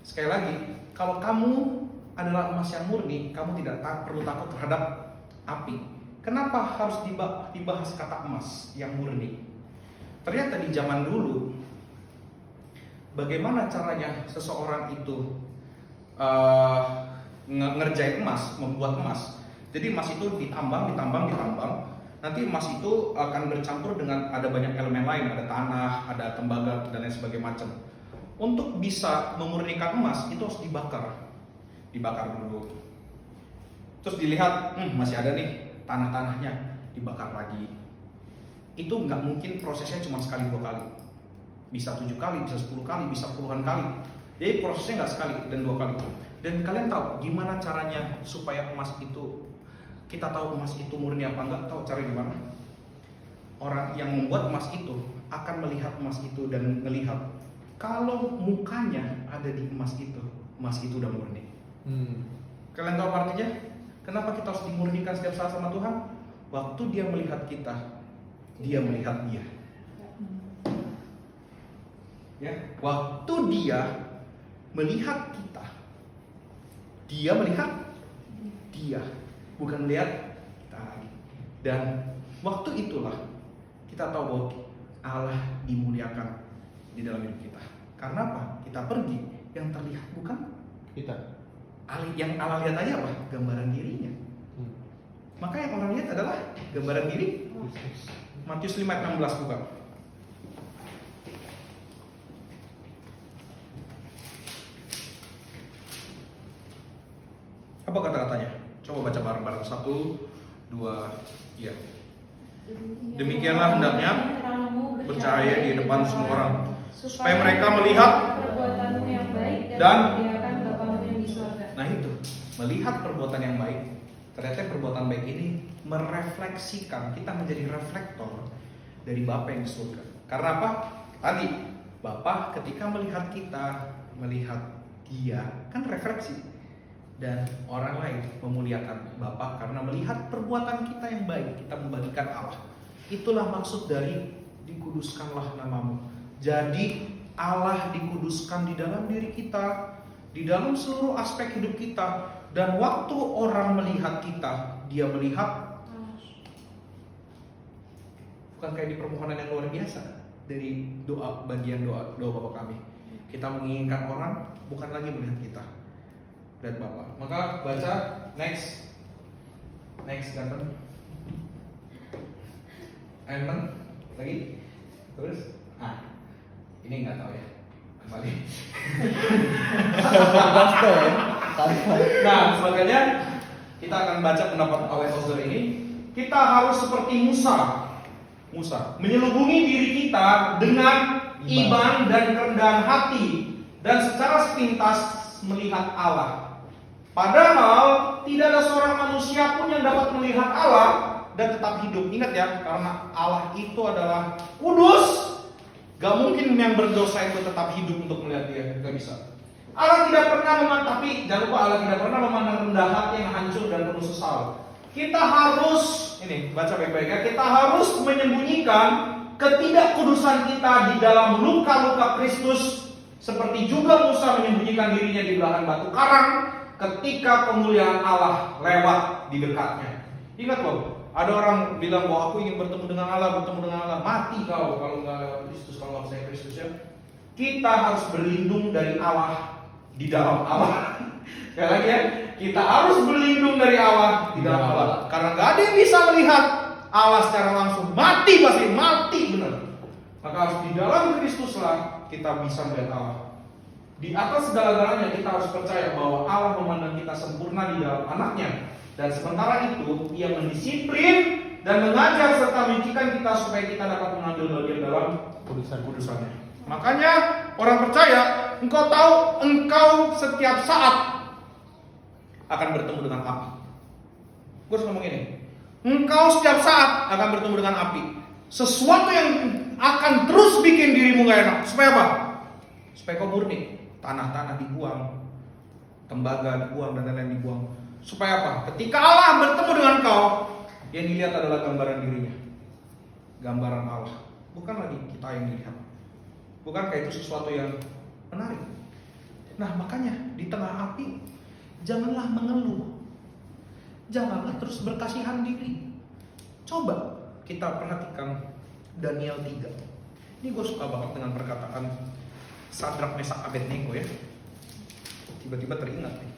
Sekali lagi, kalau kamu adalah emas yang murni, kamu tidak perlu takut terhadap api. Kenapa harus dibahas kata emas yang murni? Ternyata di zaman dulu, bagaimana caranya seseorang itu ngerjain emas, membuat emas. Jadi emas itu ditambang. Nanti emas itu akan bercampur dengan ada banyak elemen lain, ada tanah, ada tembaga dan lain sebagainya macam. Untuk bisa memurnikan emas itu harus dibakar dulu. Terus dilihat, masih ada nih tanah-tanahnya, dibakar lagi. Itu nggak mungkin prosesnya cuma sekali 2 kali. Bisa 7 kali, bisa 10 kali, bisa puluhan kali. Jadi prosesnya nggak sekali dan 2 kali. Dan kalian tahu gimana caranya supaya emas itu, kita tahu emas itu murni apa enggak? Tahu cara gimana? Orang yang membuat emas itu akan melihat emas itu dan melihat kalau mukanya ada di emas itu udah murni. Kalian tahu artinya? Kenapa kita harus dimurnikan setiap saat sama Tuhan? Waktu dia melihat kita, dia melihat dia. Ya, waktu dia melihat kita, dia melihat dia, bukan melihat kita lagi. Dan waktu itulah kita tahu bahwa Allah dimuliakan di dalam hidup kita. Karena apa? Kita pergi, yang terlihat bukan Kita. yang Allah lihat aja apa? Gambaran dirinya. Maka yang orang lihat adalah gambaran diri. Matius 5:16 buka. Apa kata-katanya? Coba baca bareng-bareng. 1, 2, iya. Demikianlah hendaknya percaya di depan semua orang, supaya mereka melihat perbuatanmu yang baik dan memuliakan Bapamu yang di surga. Nah itu, melihat perbuatan yang baik. Ternyata perbuatan baik ini merefleksikan, kita menjadi reflektor dari Bapa yang di surga. Karena apa? Tadi Bapa ketika melihat kita, melihat Dia, kan refleksi. Dan orang lain memuliakan Bapa karena melihat perbuatan kita yang baik, kita membagikan Allah. Itulah maksud dari dikuduskanlah namamu. Jadi Allah dikuduskan di dalam diri kita, di dalam seluruh aspek hidup kita. Dan waktu orang melihat kita, dia melihat, bukan kayak di permohonan yang luar biasa dari doa, bagian doa Bapa kami. Kita menginginkan orang bukan lagi melihat kita, lihat Bapa. Maka baca next Ganteng. Amen lagi terus. Ini nggak tahu ya, kembali. Nah, makanya kita akan baca pendapat oleh saudara ini. Kita harus seperti Musa menyelubungi diri kita dengan iman dan kerendahan hati, dan secara sepintas melihat Allah. Padahal tidak ada seorang manusia pun yang dapat melihat Allah dan tetap hidup. Ingat ya, karena Allah itu adalah kudus. Gak mungkin yang berdosa itu tetap hidup untuk melihat Dia, gak bisa. Allah tidak pernah tapi jangan lupa Allah tidak pernah memandang rendah hati yang hancur dan penuh sesal. Kita harus, ini baca baik-baik ya, kita harus menyembunyikan ketidakkudusan kita di dalam luka-luka Kristus, seperti juga Musa menyembunyikan dirinya di belahan batu karang ketika kemuliaan Allah lewat di dekatnya. Ingat loh, ada orang bilang bahwa aku ingin bertemu dengan Allah. Mati kau kalau nggak lewat Kristus, kalau nggak percaya Kristus ya. Kita harus berlindung dari Allah di dalam Allah. Sekali lagi ya, kita harus berlindung dari Allah di dalam Allah. Karena gak ada yang bisa melihat Allah secara langsung. Mati pasti, mati benar. Maka harus di dalam Kristuslah kita bisa melihat Allah. Di atas segala-galanya kita harus percaya bahwa Allah memandang kita sempurna di dalam anaknya. Dan sementara itu ia mendisiplin dan mengajar serta menyucikan kita supaya kita dapat mengambil bagian dalam kudusannya. Makanya orang percaya, engkau tahu engkau setiap saat akan bertemu dengan api. Gue harus ngomong ini. Engkau setiap saat akan bertemu dengan api. Sesuatu yang akan terus bikin dirimu gak enak. Supaya apa? Supaya kau murni. Tanah-tanah dibuang, tembaga dibuang, dan lain-lain dibuang. Supaya apa? Ketika Allah bertemu dengan kau, yang dilihat adalah gambaran dirinya. Gambaran Allah. Bukan lagi kita yang dilihat. Bukankah itu sesuatu yang menarik? Nah makanya di tengah api janganlah mengeluh. Janganlah terus berkasihan diri. Coba kita perhatikan Daniel 3. Ini gue suka banget dengan perkataan Sadrak, Mesak, Abednego ya. Tiba-tiba teringat nih.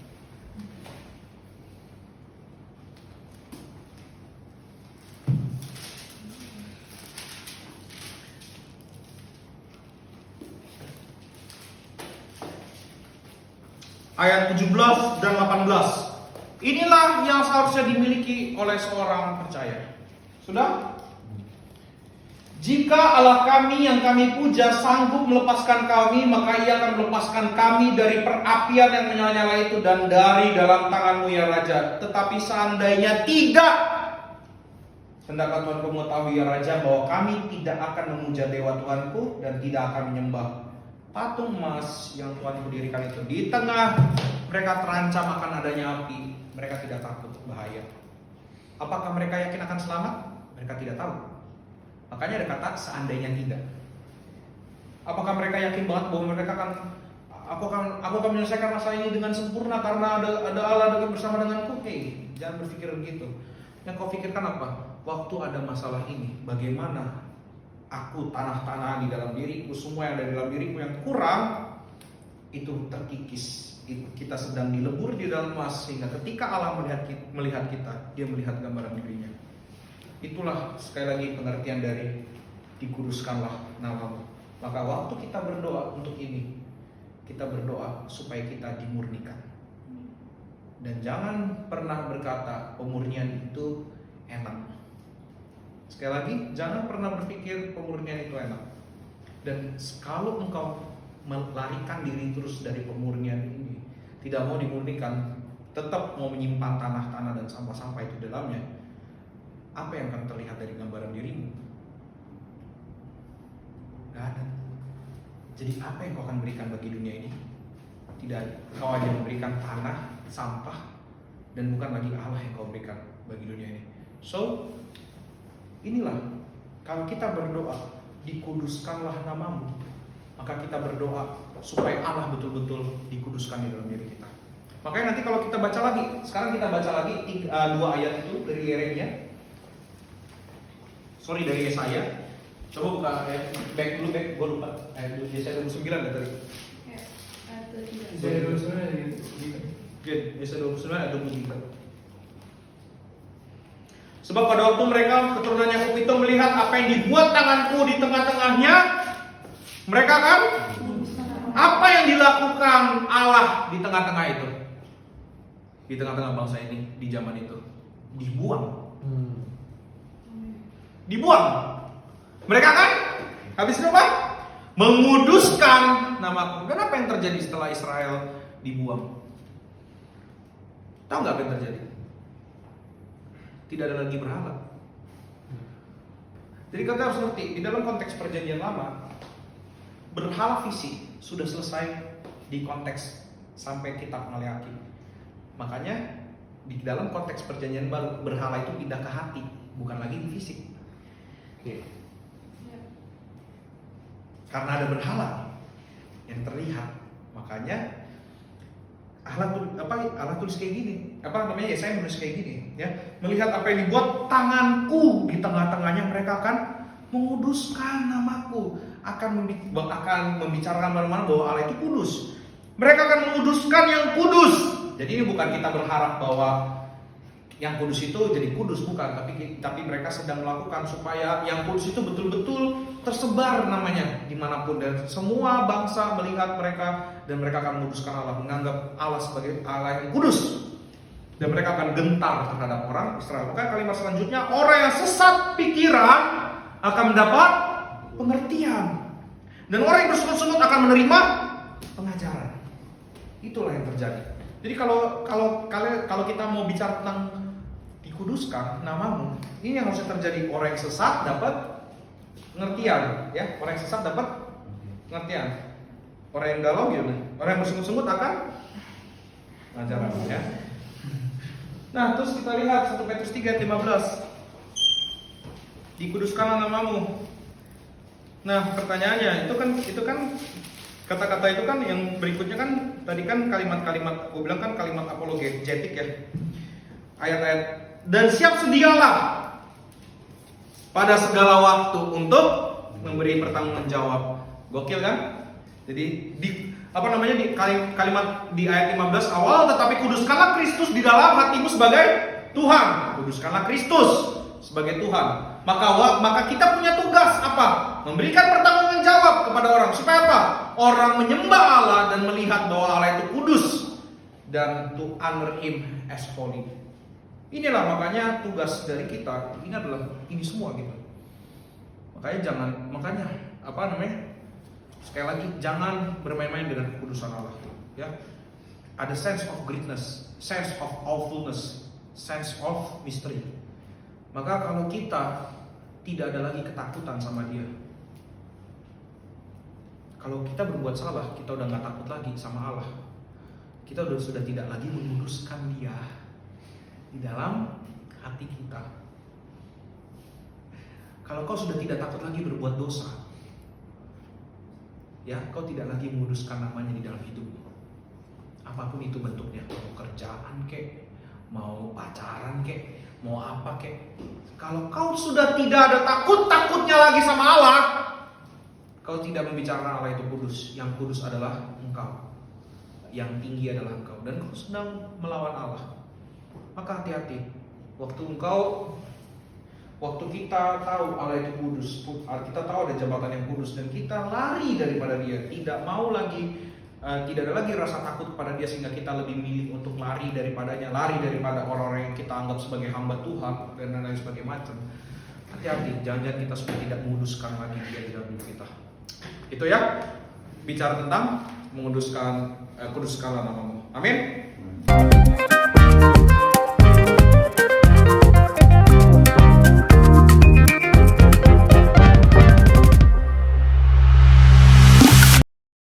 Ayat 17 dan 18. Inilah yang seharusnya dimiliki oleh seorang percaya. Sudah? Jika Allah kami yang kami puja sanggup melepaskan kami, maka ia akan melepaskan kami dari perapian yang menyala-nyala itu dan dari dalam tanganmu ya Raja. Tetapi seandainya tidak, hendaklah Tuhanku mengetahui ya Raja bahwa kami tidak akan memuja dewa Tuhanku dan tidak akan menyembah patung emas yang Tuhan dirikan itu. Di tengah mereka terancam akan adanya api, mereka tidak takut bahaya. Apakah mereka yakin akan selamat? Mereka tidak tahu. Makanya ada kata seandainya tidak. Apakah mereka yakin banget bahwa mereka aku akan menyelesaikan masalah ini dengan sempurna karena ada Allah bersama denganku? Jangan berpikir begitu. Yang kau pikirkan apa? Waktu ada masalah ini, bagaimana aku tanah-tanah di dalam diriku, semua yang ada di dalam diriku yang kurang itu terkikis. Kita sedang dilebur di dalam emas sehingga ketika Allah melihat kita, dia melihat gambaran dirinya. Itulah sekali lagi pengertian dari dikuduskanlah namamu. Maka waktu kita berdoa untuk ini, kita berdoa supaya kita dimurnikan. Dan jangan pernah berkata pemurnian itu enak. Sekali lagi, jangan pernah berpikir pemurnian itu enak. Dan kalau engkau melarikan diri terus dari pemurnian ini, tidak mau dimurnikan, tetap mau menyimpan tanah-tanah dan sampah-sampah itu dalamnya, apa yang akan terlihat dari gambaran dirimu? Gak ada. Jadi apa yang kau akan berikan bagi dunia ini? Tidak ada. Kau hanya memberikan tanah, sampah, dan bukan lagi Allah yang kau berikan bagi dunia ini. So, inilah kalau kita berdoa, dikuduskanlah namamu, maka kita berdoa supaya Allah betul-betul dikuduskan di dalam diri kita. Makanya nanti kalau kita baca lagi, sekarang kita baca lagi 2 ayat itu dari Yeremia. Dari Yesaya. Coba buka back, gue lupa. Yesaya 29 ya tadi. Yesaya 29 Yesaya 29 ayat 23. Sebab pada waktu mereka keturunan Yakub itu melihat apa yang dibuat tanganku di tengah-tengahnya, mereka kan apa yang dilakukan Allah di tengah-tengah itu, di tengah-tengah bangsa ini di zaman itu, dibuang. Dibuang. Mereka kan habis itu apa? Menguduskan namaku. Dan apa yang terjadi setelah Israel dibuang? Tahu nggak apa yang terjadi? Tidak ada lagi berhala. Jadi kita harus ngerti, di dalam konteks perjanjian lama, berhala fisik sudah selesai di konteks sampai kitab Maleakhi. Makanya di dalam konteks perjanjian baru, berhala itu pindah ke hati, bukan lagi di fisik. Karena ada berhala yang terlihat, makanya Allah tulis kayak gini. Yesaya menulis kayak gini, ya. Melihat apa yang dibuat tanganku di tengah-tengahnya, mereka akan menguduskan namaku, akan membicarakan mana-mana bahwa Allah itu kudus. Mereka akan menguduskan yang kudus. Jadi ini bukan kita berharap bahwa yang kudus itu jadi kudus, bukan, tapi mereka sedang melakukan supaya yang kudus itu betul-betul tersebar namanya dimanapun, dan semua bangsa melihat mereka, dan mereka akan menguduskan Allah, menganggap Allah sebagai Allah yang kudus, dan mereka akan gentar terhadap orang Israel. Maka kalimat selanjutnya, orang yang sesat pikiran akan mendapat pengertian, dan orang yang bersungut-sungut akan menerima pengajaran. Itulah yang terjadi. Jadi kalau kita mau bicara tentang dikuduskan namamu, ini yang harusnya terjadi. Orang yang sesat dapat pengertian, ya. Orang yang sesat dapat pengertian. Orang yang galau gimana? Orang yang bersungut-sungut akan pengajaran, ya. Nah, terus kita lihat 1 Petrus 3 ayat 15. Dikuduskanlah namamu. Nah, pertanyaannya itu kan kata-kata itu kan yang berikutnya kan tadi kan kalimat-kalimat, aku bilang kan kalimat apologetik ya. Ayat-ayat, dan siap sedialah pada segala waktu untuk memberi pertanggungjawab. Gokil kan? Jadi di kalimat di ayat 15 awal, tetapi kuduskanlah Kristus di dalam hatimu sebagai Tuhan. Kuduskanlah Kristus sebagai Tuhan. Maka kita punya tugas apa? Memberikan pertanggungjawab kepada orang. Supaya apa? Orang menyembah Allah dan melihat bahwa Allah itu kudus, dan to honor Him as holy. Inilah makanya tugas dari kita. Ini adalah ini semua gitu. Makanya sekali lagi, jangan bermain-main dengan kekudusan Allah. Ya, ada sense of greatness, sense of awfulness, sense of mystery. Maka kalau kita tidak ada lagi ketakutan sama Dia, kalau kita berbuat salah, kita udah gak takut lagi sama Allah. Kita sudah tidak lagi menguruskan Dia di dalam hati kita. Kalau kau sudah tidak takut lagi berbuat dosa, ya, kau tidak lagi menguduskan namanya di dalam hidupmu. Apapun itu bentuknya, mau kerjaan kek, mau pacaran kek, mau apa kek. Kalau kau sudah tidak ada takutnya lagi sama Allah, kau tidak membicarakan Allah itu kudus. Yang kudus adalah engkau, yang tinggi adalah engkau, dan kau sedang melawan Allah. Maka hati-hati. Waktu kita tahu Allah itu kudus, kita tahu ada jabatan yang kudus, dan kita lari daripada Dia, tidak ada lagi rasa takut kepada Dia, sehingga kita lebih milih untuk lari daripadanya, lari daripada orang-orang yang kita anggap sebagai hamba Tuhan dan lain sebagainya macam. Hati-hati, jangan-jangan kita sudah tidak menguduskan lagi Dia di dalam hidup kita. Itu ya, bicara tentang menguduskanlah namamu. Amin.